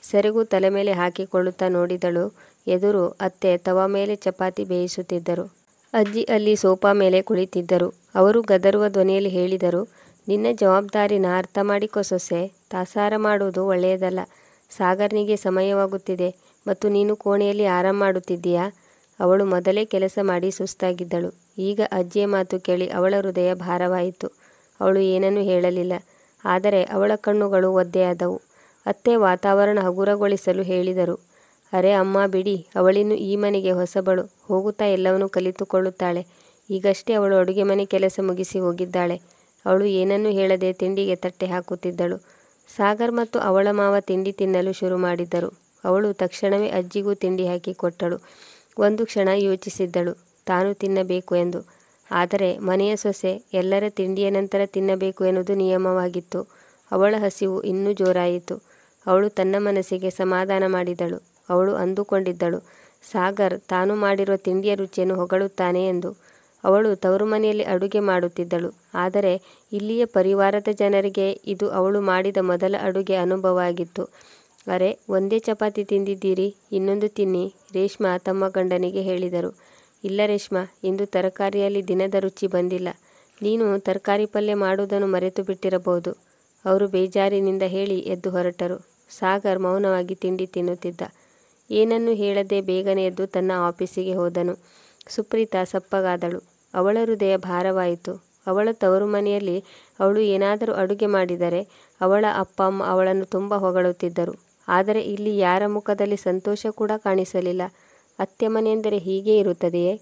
S1: ಸೆರಗು ತಲೆ ಮೇಲೆ ಹಾಕಿಕೊಳ್ಳುತ್ತಾ ನೋಡಿದಳು. ಎದುರು ಅತ್ತೆ ತವ ಮೇಲೆ ಚಪಾತಿ ಬೇಯಿಸುತ್ತಿದ್ದರು. ಅಜ್ಜಿ ಅಲ್ಲಿ ಸೋಫಾ ಮೇಲೆ ಕುಳಿತಿದ್ದರು. ಅವರು ಗದರುವ ಧ್ವನಿಯಲ್ಲಿ ಹೇಳಿದರು. ನಿನ್ನ ಜವಾಬ್ದಾರಿನ ಅರ್ಥ ಮಾಡಿಕೊ ಸೊಸೆ. ತಾಸಾರ ಮಾಡುವುದು ಒಳ್ಳೆಯದಲ್ಲ. ಸಾಗರ್ನಿಗೆ ಸಮಯವಾಗುತ್ತಿದೆ ಮತ್ತು ನೀನು ಕೋಣೆಯಲ್ಲಿ ಆರಾಮ ಮಾಡುತ್ತಿದ್ದೀಯಾ? ಅವಳು ಮೊದಲೇ ಕೆಲಸ ಮಾಡಿ ಸುಸ್ತಾಗಿದ್ದಳು. ಈಗ ಅಜ್ಜಿಯ ಮಾತು ಕೇಳಿ ಅವಳ ಹೃದಯ ಭಾರವಾಯಿತು. ಅವಳು ಏನನ್ನೂ ಹೇಳಲಿಲ್ಲ. ಆದರೆ ಅವಳ ಕಣ್ಣುಗಳು ಒದ್ದೆಯಾದವು. ಅತ್ತೆ ವಾತಾವರಣ ಹಗುರಗೊಳಿಸಲು ಹೇಳಿದರು. ಅರೆ ಅಮ್ಮ ಬಿಡಿ, ಅವಳಿನ್ನು ಈ ಮನೆಗೆ ಹೊಸಬಳು. ಹೋಗುತ್ತಾ ಎಲ್ಲವನ್ನೂ ಕಲಿತುಕೊಳ್ಳುತ್ತಾಳೆ. ಈಗಷ್ಟೇ ಅವಳು ಅಡುಗೆ ಮನೆ ಕೆಲಸ ಮುಗಿಸಿ ಹೋಗಿದ್ದಾಳೆ. ಅವಳು ಏನನ್ನೂ ಹೇಳದೆ ತಿಂಡಿಗೆ ತಟ್ಟೆ ಹಾಕುತ್ತಿದ್ದಳು. ಸಾಗರ್ ಮತ್ತು ಅವಳ ಮಾವ ತಿಂಡಿ ತಿನ್ನಲು ಶುರು ಮಾಡಿದ್ದರು. ಅವಳು ತಕ್ಷಣವೇ ಅಜ್ಜಿಗೂ ತಿಂಡಿ ಹಾಕಿ ಕೊಟ್ಟಳು. ಒಂದು ಕ್ಷಣ ಯೋಚಿಸಿದ್ದಳು, ತಾನು ತಿನ್ನಬೇಕು ಎಂದು. ಆದರೆ ಮನೆಯ ಸೊಸೆ ಎಲ್ಲರ ತಿಂಡಿಯ ನಂತರ ತಿನ್ನಬೇಕು ಎನ್ನುವುದು ನಿಯಮವಾಗಿತ್ತು. ಅವಳ ಹಸಿವು ಇನ್ನೂ ಜೋರಾಯಿತು. ಅವಳು ತನ್ನ ಮನಸ್ಸಿಗೆ ಸಮಾಧಾನ ಮಾಡಿದಳು. ಅವಳು ಅಂದುಕೊಂಡಿದ್ದಳು, ಸಾಗರ್ ತಾನು ಮಾಡಿರುವ ತಿಂಡಿಯ ರುಚಿಯನ್ನು ಹೊಗಳುತ್ತಾನೆ ಎಂದು. ಅವಳು ತವರು ಮನೆಯಲ್ಲಿ ಅಡುಗೆ ಮಾಡುತ್ತಿದ್ದಳು. ಆದರೆ ಇಲ್ಲಿಯ ಪರಿವಾರದ ಜನರಿಗೆ ಇದು ಅವಳು ಮಾಡಿದ ಮೊದಲ ಅಡುಗೆ ಅನುಭವ ಆಗಿತ್ತು. ಅರೆ, ಒಂದೇ ಚಪಾತಿ ತಿಂದಿದ್ದೀರಿ, ಇನ್ನೊಂದು ತಿನ್ನಿ, ರೇಷ್ಮಾ ತಮ್ಮ ಗಂಡನಿಗೆ ಹೇಳಿದರು. ಇಲ್ಲ ರೇಷ್ಮಾ, ಇಂದು ತರಕಾರಿಯಲ್ಲಿ ದಿನದ ರುಚಿ ಬಂದಿಲ್ಲ. ನೀನು ತರಕಾರಿ ಪಲ್ಯ ಮಾಡುವುದನ್ನು ಮರೆತು ಬಿಟ್ಟಿರಬಹುದು. ಅವರು ಬೇಜಾರಿನಿಂದ ಹೇಳಿ ಎದ್ದು ಹೊರಟರು. ಸಾಗರ್ ಮೌನವಾಗಿ ತಿಂಡಿ ತಿನ್ನುತ್ತಿದ್ದ. ಏನನ್ನೂ ಹೇಳದೆ ಬೇಗನೆ ಎದ್ದು ತನ್ನ ಆಫೀಸಿಗೆ ಹೋದನು. ಸುಪ್ರೀತಾ ಸಪ್ಪಗಾದಳು. ಅವಳ ಹೃದಯ ಭಾರವಾಯಿತು. ಅವಳ ತವರು ಮನೆಯಲ್ಲಿ ಅವಳು ಏನಾದರೂ ಅಡುಗೆ ಮಾಡಿದರೆ ಅವಳ ಅಪ್ಪ ಅಮ್ಮ ಅವಳನ್ನು ತುಂಬ ಹೊಗಳುತ್ತಿದ್ದರು. ಆದರೆ ಇಲ್ಲಿ ಯಾರ ಮುಖದಲ್ಲಿ ಸಂತೋಷ ಕೂಡ ಕಾಣಿಸಲಿಲ್ಲ. ಅತ್ತೆ ಮನೆಯೆಂದರೆ ಹೀಗೇ ಇರುತ್ತದೆಯೇ?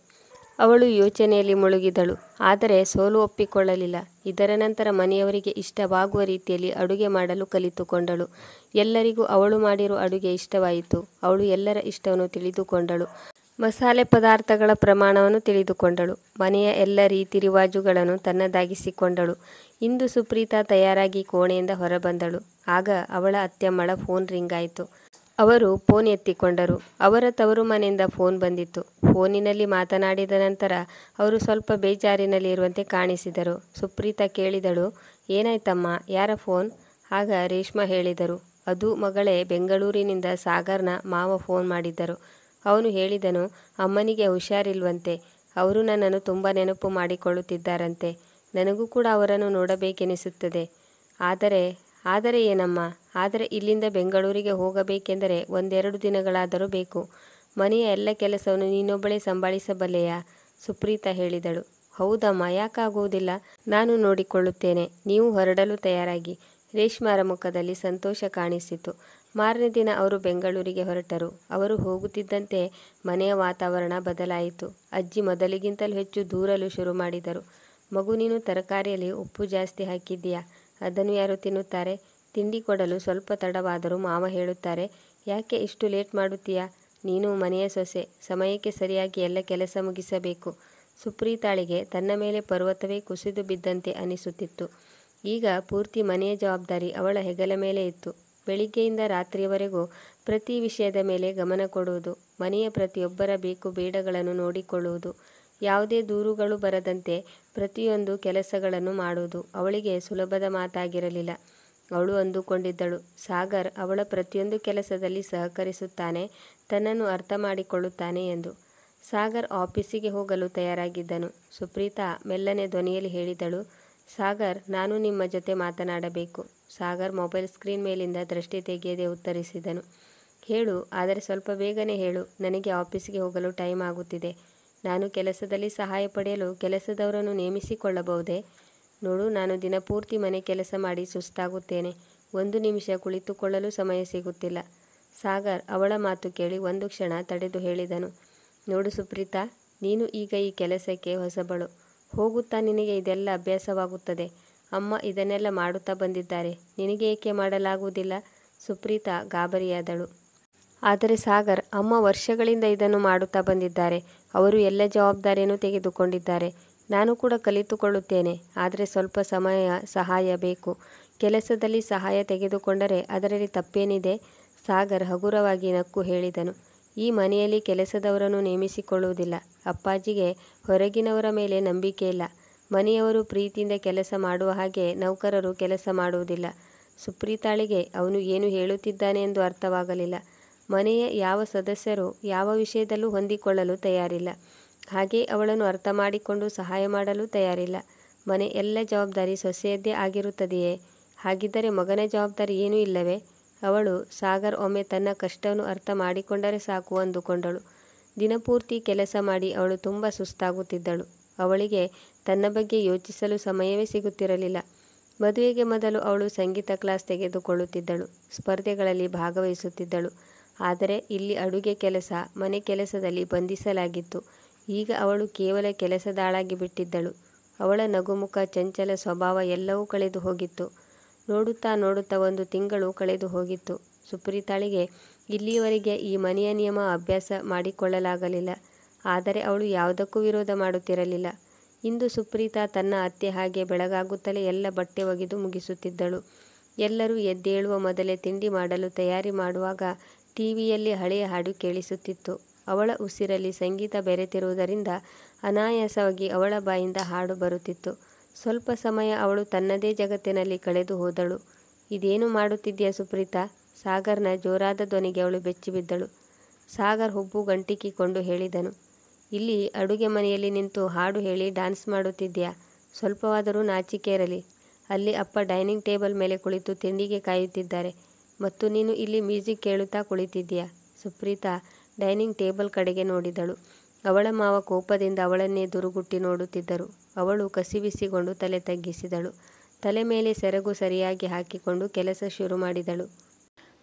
S1: ಅವಳು ಯೋಚನೆಯಲ್ಲಿ ಮುಳುಗಿದಳು. ಆದರೆ ಸೋಲು ಒಪ್ಪಿಕೊಳ್ಳಲಿಲ್ಲ. ಇದರ ನಂತರ ಮನೆಯವರಿಗೆ ಇಷ್ಟವಾಗುವ ರೀತಿಯಲ್ಲಿ ಅಡುಗೆ ಮಾಡಲು ಕಲಿತುಕೊಂಡಳು. ಎಲ್ಲರಿಗೂ ಅವಳು ಮಾಡಿರುವ ಅಡುಗೆ ಇಷ್ಟವಾಯಿತು. ಅವಳು ಎಲ್ಲರ ಇಷ್ಟವನ್ನು ತಿಳಿದುಕೊಂಡಳು. ಮಸಾಲೆ ಪದಾರ್ಥಗಳ ಪ್ರಮಾಣವನ್ನು ತಿಳಿದುಕೊಂಡಳು. ಮನೆಯ ಎಲ್ಲ ರೀತಿ ರಿವಾಜುಗಳನ್ನು ತನ್ನದಾಗಿಸಿಕೊಂಡಳು. ಇಂದು ಸುಪ್ರೀತಾ ತಯಾರಾಗಿ ಕೋಣೆಯಿಂದ ಹೊರಬಂದಳು. ಆಗ ಅವಳ ಅತ್ತೆಮ್ಮಳ ಫೋನ್ ರಿಂಗ್ ಆಯಿತು. ಅವರು ಫೋನ್ ಎತ್ತಿಕೊಂಡರು. ಅವರ ತವರು ಮನೆಯಿಂದ ಫೋನ್ ಬಂದಿತ್ತು. ಫೋನಿನಲ್ಲಿ ಮಾತನಾಡಿದ ನಂತರ ಅವರು ಸ್ವಲ್ಪ ಬೇಜಾರಿನಲ್ಲಿ ಇರುವಂತೆ ಕಾಣಿಸಿದರು. ಸುಪ್ರೀತಾ ಕೇಳಿದಳು, ಏನಾಯ್ತಮ್ಮ, ಯಾರ ಫೋನ್? ಆಗ ರೇಷ್ಮಾ ಹೇಳಿದರು, ಅದು ಮಗಳೇ, ಬೆಂಗಳೂರಿನಿಂದ ಸಾಗರ್ನ ಮಾವ ಫೋನ್ ಮಾಡಿದ್ದರು. ಅವನು ಹೇಳಿದನು, ಅಮ್ಮನಿಗೆ ಹುಷಾರಿಲ್ವಂತೆ. ಅವರು ನನ್ನನ್ನು ತುಂಬ ನೆನಪು ಮಾಡಿಕೊಳ್ಳುತ್ತಿದ್ದಾರಂತೆ. ನನಗೂ ಕೂಡ ಅವರನ್ನು ನೋಡಬೇಕೆನಿಸುತ್ತದೆ. ಆದರೆ ಏನಮ್ಮ? ಆದರೆ ಇಲ್ಲಿಂದ ಬೆಂಗಳೂರಿಗೆ ಹೋಗಬೇಕೆಂದರೆ 1-2 ದಿನಗಳಾದರೂ ಬೇಕು. ಮನೆಯ ಎಲ್ಲ ಕೆಲಸವನ್ನು ನೀನೊಬ್ಬಳೇ ಸಂಭಾಳಿಸಬಲ್ಲೆಯಾ? ಸುಪ್ರೀತಾ ಹೇಳಿದಳು. ಹೌದಮ್ಮ, ಯಾಕಾಗುವುದಿಲ್ಲ, ನಾನು ನೋಡಿಕೊಳ್ಳುತ್ತೇನೆ. ನೀವು ಹೊರಡಲು ತಯಾರಾಗಿ. ರೇಷ್ಮಾರ ಮುಖದಲ್ಲಿ ಸಂತೋಷ ಕಾಣಿಸಿತು. ಮಾರನೇ ದಿನ ಅವರು ಬೆಂಗಳೂರಿಗೆ ಹೊರಟರು. ಅವರು ಹೋಗುತ್ತಿದ್ದಂತೆ ಮನೆಯ ವಾತಾವರಣ ಬದಲಾಯಿತು. ಅಜ್ಜಿ ಮೊದಲಿಗಿಂತಲೂ ಹೆಚ್ಚು ದೂರಲು ಶುರು ಮಾಡಿದರು. ಮಗು, ನೀನು ತರಕಾರಿಯಲ್ಲಿ ಉಪ್ಪು ಜಾಸ್ತಿ ಹಾಕಿದ್ದೀಯಾ? ಅದನ್ನು ಯಾರು ತಿನ್ನುತ್ತಾರೆ? ತಿಂಡಿ ಕೊಡಲು ಸ್ವಲ್ಪ ತಡವಾದರೂ ಮಾವ ಹೇಳುತ್ತಾರೆ, ಯಾಕೆ ಇಷ್ಟು ಲೇಟ್ ಮಾಡುತ್ತೀಯಾ? ನೀನು ಮನೆಯ ಸೊಸೆ, ಸಮಯಕ್ಕೆ ಸರಿಯಾಗಿ ಎಲ್ಲ ಕೆಲಸ ಮುಗಿಸಬೇಕು. ಸುಪ್ರೀತಾಳಿಗೆ ತನ್ನ ಮೇಲೆ ಪರ್ವತವೇ ಕುಸಿದು ಬಿದ್ದಂತೆ ಅನಿಸುತ್ತಿತ್ತು. ಈಗ ಪೂರ್ತಿ ಮನೆಯ ಜವಾಬ್ದಾರಿ ಅವಳ ಹೆಗಲ ಮೇಲೆ ಇತ್ತು. ಬೆಳಿಗ್ಗೆಯಿಂದ ರಾತ್ರಿಯವರೆಗೂ ಪ್ರತಿ ವಿಷಯದ ಮೇಲೆ ಗಮನ ಕೊಡುವುದು, ಮನೆಯ ಪ್ರತಿಯೊಬ್ಬರ ಬೇಕು ಬೇಡಗಳನ್ನು ನೋಡಿಕೊಳ್ಳುವುದು, ಯಾವುದೇ ದೂರುಗಳು ಬರದಂತೆ ಪ್ರತಿಯೊಂದು ಕೆಲಸಗಳನ್ನು ಮಾಡುವುದು ಅವಳಿಗೆ ಸುಲಭದ ಮಾತಾಗಿರಲಿಲ್ಲ. ಅವಳು ಅಂದುಕೊಂಡಿದ್ದಳು, ಸಾಗರ್ ಅವಳ ಪ್ರತಿಯೊಂದು ಕೆಲಸದಲ್ಲಿ ಸಹಕರಿಸುತ್ತಾನೆ, ತನ್ನನ್ನು ಅರ್ಥ ಮಾಡಿಕೊಳ್ಳುತ್ತಾನೆ ಎಂದು. ಸಾಗರ್ ಆಫೀಸಿಗೆ ಹೋಗಲು ತಯಾರಾಗಿದ್ದನು. ಸುಪ್ರೀತಾ ಮೆಲ್ಲನೆ ಧ್ವನಿಯಲ್ಲಿ ಹೇಳಿದಳು, ಸಾಗರ್, ನಾನು ನಿಮ್ಮ ಜೊತೆ ಮಾತನಾಡಬೇಕು. ಸಾಗರ್ ಮೊಬೈಲ್ ಸ್ಕ್ರೀನ್ ಮೇಲಿಂದ ದೃಷ್ಟಿ ತೆಗೆಯದೆ ಉತ್ತರಿಸಿದನು. ಹೇಳು, ಆದರೆ ಸ್ವಲ್ಪ ಬೇಗನೆ ಹೇಳು. ನನಗೆ ಆಫೀಸಿಗೆ ಹೋಗಲು ಟೈಮ್ ಆಗುತ್ತಿದೆ. ನಾನು ಕೆಲಸದಲ್ಲಿ ಸಹಾಯ ಪಡೆಯಲು ಕೆಲಸದವರನ್ನು ನೇಮಿಸಿಕೊಳ್ಳಬಹುದೇ? ನೋಡು, ನಾನು ದಿನಪೂರ್ತಿ ಮನೆ ಕೆಲಸ ಮಾಡಿ ಸುಸ್ತಾಗುತ್ತೇನೆ. 1 ನಿಮಿಷ ಕುಳಿತುಕೊಳ್ಳಲು ಸಮಯ ಸಿಗುತ್ತಿಲ್ಲ. ಸಾಗರ್ ಅವಳ ಮಾತು ಕೇಳಿ ಒಂದು ಕ್ಷಣ ತಡೆದು ಹೇಳಿದನು, ನೋಡು ಸುಪ್ರೀತಾ, ನೀನು ಈಗ ಈ ಕೆಲಸಕ್ಕೆ ಹೊಸಬಳು. ಹೋಗುತ್ತಾ ನಿನಗೆ ಇದೆಲ್ಲ ಅಭ್ಯಾಸವಾಗುತ್ತದೆ. ಅಮ್ಮ ಇದನ್ನೆಲ್ಲ ಮಾಡುತ್ತಾ ಬಂದಿದ್ದಾರೆ, ನಿನಗೆ ಏಕೆ ಮಾಡಲಾಗುವುದಿಲ್ಲ? ಸುಪ್ರೀತಾ ಗಾಬರಿಯಾದಳು. ಆದರೆ ಸಾಗರ್, ಅಮ್ಮ ವರ್ಷಗಳಿಂದ ಇದನ್ನು ಮಾಡುತ್ತಾ ಬಂದಿದ್ದಾರೆ. ಅವರು ಎಲ್ಲ ಜವಾಬ್ದಾರಿಯನ್ನು ತೆಗೆದುಕೊಂಡಿದ್ದಾರೆ. ನಾನು ಕೂಡ ಕಲಿತುಕೊಳ್ಳುತ್ತೇನೆ, ಆದರೆ ಸ್ವಲ್ಪ ಸಹಾಯ ಬೇಕು. ಕೆಲಸದಲ್ಲಿ ಸಹಾಯ ತೆಗೆದುಕೊಂಡರೆ ಅದರಲ್ಲಿ ತಪ್ಪೇನಿದೆ? ಸಾಗರ್ ಹಗುರವಾಗಿ ನಕ್ಕು ಹೇಳಿದನು, ಈ ಮನೆಯಲ್ಲಿ ಕೆಲಸದವರನ್ನು ನೇಮಿಸಿಕೊಳ್ಳುವುದಿಲ್ಲ. ಅಪ್ಪಾಜಿಗೆ ಹೊರಗಿನವರ ಮೇಲೆ ನಂಬಿಕೆ ಇಲ್ಲ. ಮನೆಯವರು ಪ್ರೀತಿಯಿಂದ ಕೆಲಸ ಮಾಡುವ ಹಾಗೆ ನೌಕರರು ಕೆಲಸ ಮಾಡುವುದಿಲ್ಲ. ಸುಪ್ರೀತಾಳಿಗೆ ಅವನು ಏನು ಹೇಳುತ್ತಿದ್ದಾನೆ ಎಂದು ಅರ್ಥವಾಗಲಿಲ್ಲ. ಮನೆಯ ಯಾವ ಸದಸ್ಯರು ಯಾವ ವಿಷಯದಲ್ಲೂ ಹೊಂದಿಕೊಳ್ಳಲು ತಯಾರಿಲ್ಲ. ಹಾಗೆ ಅವಳನ್ನು ಅರ್ಥ ಮಾಡಿಕೊಂಡು ಸಹಾಯ ಮಾಡಲು ತಯಾರಿಲ್ಲ. ಮನೆ ಎಲ್ಲ ಜವಾಬ್ದಾರಿ ಸೊಸೆಯದ್ದೇ ಆಗಿರುತ್ತದೆಯೇ? ಹಾಗಿದ್ದರೆ ಮಗನ ಜವಾಬ್ದಾರಿ ಏನೂ ಇಲ್ಲವೇ? ಅವಳು ಸಾಗರ್ ಒಮ್ಮೆ ತನ್ನ ಕಷ್ಟವನ್ನು ಅರ್ಥ ಮಾಡಿಕೊಂಡರೆ ಸಾಕು ಅಂದುಕೊಂಡಳು. ದಿನಪೂರ್ತಿ ಕೆಲಸ ಮಾಡಿ ಅವಳು ತುಂಬ ಸುಸ್ತಾಗುತ್ತಿದ್ದಳು. ಅವಳಿಗೆ ತನ್ನ ಬಗ್ಗೆ ಯೋಚಿಸಲು ಸಮಯವೇ ಸಿಗುತ್ತಿರಲಿಲ್ಲ. ಮದುವೆಗೆ ಮೊದಲು ಅವಳು ಸಂಗೀತ ಕ್ಲಾಸ್ ತೆಗೆದುಕೊಳ್ಳುತ್ತಿದ್ದಳು, ಸ್ಪರ್ಧೆಗಳಲ್ಲಿ ಭಾಗವಹಿಸುತ್ತಿದ್ದಳು. ಆದರೆ ಇಲ್ಲಿ ಅಡುಗೆ ಕೆಲಸ, ಮನೆ ಕೆಲಸದಲ್ಲಿ ಬಂಧಿಸಲಾಗಿತ್ತು. ಈಗ ಅವಳು ಕೇವಲ ಕೆಲಸದಾಳಾಗಿ ಬಿಟ್ಟಿದ್ದಳು. ಅವಳ ನಗುಮುಖ, ಚಂಚಲ ಸ್ವಭಾವ ಎಲ್ಲವೂ ಕಳೆದು ಹೋಗಿತ್ತು. ನೋಡುತ್ತಾ ನೋಡುತ್ತಾ 1 ತಿಂಗಳು ಕಳೆದು ಹೋಗಿತ್ತು. ಸುಪ್ರೀತಾಳಿಗೆ ಇಲ್ಲಿಯವರೆಗೆ ಈ ಮನೆಯ ನಿಯಮ ಅಭ್ಯಾಸ ಮಾಡಿಕೊಳ್ಳಲಾಗಲಿಲ್ಲ. ಆದರೆ ಅವಳು ಯಾವುದಕ್ಕೂ ವಿರೋಧ ಮಾಡುತ್ತಿರಲಿಲ್ಲ. ಇಂದು ಸುಪ್ರೀತಾ ತನ್ನ ಅತ್ತೆ ಹಾಗೆ ಬೆಳಗಾಗುತ್ತಲೇ ಎಲ್ಲ ಬಟ್ಟೆ ಒಗೆದು ಮುಗಿಸುತ್ತಿದ್ದಳು. ಎಲ್ಲರೂ ಎದ್ದೇಳುವ ಮೊದಲೇ ತಿಂಡಿ ಮಾಡಲು ತಯಾರಿ ಮಾಡುವಾಗ ಟಿವಿಯಲ್ಲಿ ಹಳೆಯ ಹಾಡು ಕೇಳಿಸುತ್ತಿತ್ತು. ಅವಳ ಉಸಿರಲ್ಲಿ ಸಂಗೀತ ಬೆರೆತಿರುವುದರಿಂದ ಅನಾಯಾಸವಾಗಿ ಅವಳ ಬಾಯಿಂದ ಹಾಡು ಬರುತ್ತಿತ್ತು. ಸ್ವಲ್ಪ ಸಮಯ ಅವಳು ತನ್ನದೇ ಜಗತ್ತಿನಲ್ಲಿ ಕಳೆದು ಹೋದಳು. ಇದೇನು ಮಾಡುತ್ತಿದ್ದೀಯಾ ಸುಪ್ರೀತಾ? ಸಾಗರ್ನ ಜೋರಾದ ಧ್ವನಿಗೆ ಅವಳು ಬೆಚ್ಚಿಬಿದ್ದಳು. ಸಾಗರ್ ಹುಬ್ಬು ಗಂಟಿಕ್ಕಿಕೊಂಡು ಹೇಳಿದನು, ಇಲ್ಲಿ ಅಡುಗೆ ಮನೆಯಲ್ಲಿ ನಿಂತು ಹಾಡು ಹೇಳಿ ಡ್ಯಾನ್ಸ್ ಮಾಡುತ್ತಿದ್ದೀಯಾ? ಸ್ವಲ್ಪವಾದರೂ ನಾಚಿಕೆ ಇರಲಿ. ಅಲ್ಲಿ ಅಪ್ಪ ಡೈನಿಂಗ್ ಟೇಬಲ್ ಮೇಲೆ ಕುಳಿತು ತಿಂಡಿಗೆ ಕಾಯುತ್ತಿದ್ದಾರೆ ಮತ್ತು ನೀನು ಇಲ್ಲಿ ಮ್ಯೂಸಿಕ್ ಕೇಳುತ್ತಾ ಕುಳಿತಿದ್ದೀಯಾ? ಸುಪ್ರೀತಾ ಡೈನಿಂಗ್ ಟೇಬಲ್ ಕಡೆಗೆ ನೋಡಿದಳು. ಅವಳ ಮಾವ ಕೋಪದಿಂದ ಅವಳನ್ನೇ ದುರುಗುಟ್ಟಿ ನೋಡುತ್ತಿದ್ದರು. ಅವಳು ಕಸಿವಿಸಿಕೊಂಡು ತಲೆ ತಗ್ಗಿಸಿದಳು. ತಲೆ ಮೇಲೆ ಸೆರಗು ಸರಿಯಾಗಿ ಹಾಕಿಕೊಂಡು ಕೆಲಸ ಶುರು ಮಾಡಿದಳು.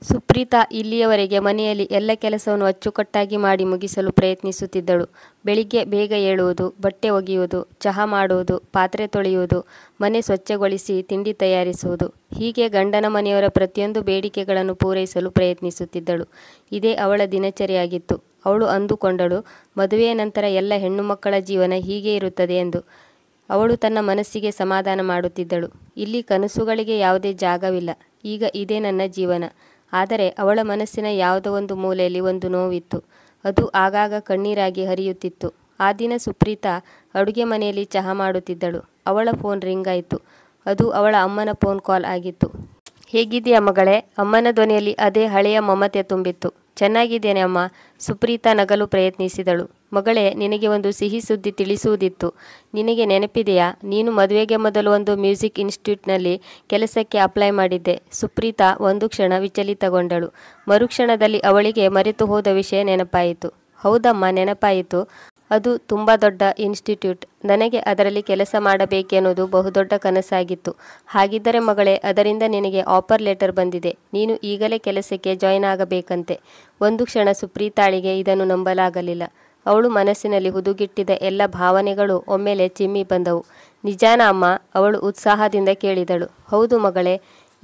S1: ಸುಪ್ರೀತಾ ಇಲ್ಲಿಯವರೆಗೆ ಮನೆಯಲ್ಲಿ ಎಲ್ಲ ಕೆಲಸವನ್ನು ಅಚ್ಚುಕಟ್ಟಾಗಿ ಮಾಡಿ ಮುಗಿಸಲು ಪ್ರಯತ್ನಿಸುತ್ತಿದ್ದಳು. ಬೆಳಿಗ್ಗೆ ಬೇಗ ಏಳುವುದು, ಬಟ್ಟೆ ಒಗೆಯುವುದು, ಚಹಾ ಮಾಡುವುದು, ಪಾತ್ರೆ ತೊಳೆಯುವುದು, ಮನೆ ಸ್ವಚ್ಛಗೊಳಿಸಿ ತಿಂಡಿ ತಯಾರಿಸುವುದು, ಹೀಗೆ ಗಂಡನ ಮನೆಯವರ ಪ್ರತಿಯೊಂದು ಬೇಡಿಕೆಗಳನ್ನು ಪೂರೈಸಲು ಪ್ರಯತ್ನಿಸುತ್ತಿದ್ದಳು. ಇದೇ ಅವಳ ದಿನಚರಿಯಾಗಿತ್ತು. ಅವಳು ಅಂದುಕೊಂಡಳು, ಮದುವೆಯ ನಂತರ ಎಲ್ಲ ಹೆಣ್ಣು ಮಕ್ಕಳ ಜೀವನ ಹೀಗೆ ಇರುತ್ತದೆ ಎಂದು. ಅವಳು ತನ್ನ ಮನಸ್ಸಿಗೆ ಸಮಾಧಾನ ಮಾಡುತ್ತಿದ್ದಳು. ಇಲ್ಲಿ ಕನಸುಗಳಿಗೆ ಯಾವುದೇ ಜಾಗವಿಲ್ಲ. ಈಗ ಇದೇ ನನ್ನ ಜೀವನ. ಆದರೆ ಅವಳ ಮನಸ್ಸಿನ ಯಾವುದೋ ಒಂದು ಮೂಲೆಯಲ್ಲಿ ಒಂದು ನೋವಿತ್ತು. ಅದು ಆಗಾಗ ಕಣ್ಣೀರಾಗಿ ಹರಿಯುತ್ತಿತ್ತು. ಆ ದಿನ ಸುಪ್ರೀತಾ ಅಡುಗೆ ಮನೆಯಲ್ಲಿ ಚಹಾ ಮಾಡುತ್ತಿದ್ದಳು. ಅವಳ ಫೋನ್ ರಿಂಗ್ ಆಯಿತು. ಅದು ಅವಳ ಅಮ್ಮನ ಫೋನ್ ಕಾಲ್ ಆಗಿತ್ತು. ಹೇಗಿದೆಯಾ ಮಗಳೇ? ಅಮ್ಮನ ಧ್ವನಿಯಲ್ಲಿ ಅದೇ ಹಳೆಯ ಮಮತೆ ತುಂಬಿತ್ತು. ಚೆನ್ನಾಗಿದ್ದೇನೆ ಅಮ್ಮ. ಸುಪ್ರೀತಾ ನಗಲು ಪ್ರಯತ್ನಿಸಿದಳು. ಮಗಳೇ, ನಿನಗೆ ಒಂದು ಸಿಹಿ ಸುದ್ದಿ ತಿಳಿಸುವುದಿತ್ತು. ನಿನಗೆ ನೆನಪಿದೆಯಾ? ನೀನು ಮದುವೆಗೆ ಮೊದಲು ಒಂದು ಮ್ಯೂಸಿಕ್ ಇನ್ಸ್ಟಿಟ್ಯೂಟ್ನಲ್ಲಿ ಕೆಲಸಕ್ಕೆ ಅಪ್ಲೈ ಮಾಡಿದ್ದೆ. ಸುಪ್ರೀತಾ ಒಂದು ಕ್ಷಣ ವಿಚಲಿತಗೊಂಡಳು. ಮರುಕ್ಷಣದಲ್ಲಿ ಅವಳಿಗೆ ಮರೆತು ಹೋದ ವಿಷಯ ನೆನಪಾಯಿತು. ಹೌದಮ್ಮ, ನೆನಪಾಯಿತು. ಅದು ತುಂಬ ದೊಡ್ಡ ಇನ್ಸ್ಟಿಟ್ಯೂಟ್. ನನಗೆ ಅದರಲ್ಲಿ ಕೆಲಸ ಮಾಡಬೇಕೆನ್ನುವುದು ಬಹುದೊಡ್ಡ ಕನಸಾಗಿತ್ತು. ಹಾಗಿದ್ದರೆ ಮಗಳೇ, ಅದರಿಂದ ನಿನಗೆ ಆಫರ್ ಲೆಟರ್ ಬಂದಿದೆ. ನೀನು ಈಗಲೇ ಕೆಲಸಕ್ಕೆ ಜಾಯ್ನ್ ಆಗಬೇಕಂತೆ. ಒಂದು ಕ್ಷಣ ಸುಪ್ರೀತಾಳಿಗೆ ಇದನ್ನು ನಂಬಲಾಗಲಿಲ್ಲ. ಅವಳು ಮನಸ್ಸಿನಲ್ಲಿ ಹುದುಗಿಟ್ಟಿದ್ದ ಎಲ್ಲ ಭಾವನೆಗಳು ಒಮ್ಮೆಲೆ ಚಿಮ್ಮಿ ಬಂದವು. ನಿಜಾನಾ ಅಮ್ಮ? ಅವಳು ಉತ್ಸಾಹದಿಂದ ಕೇಳಿದಳು. ಹೌದು ಮಗಳೇ.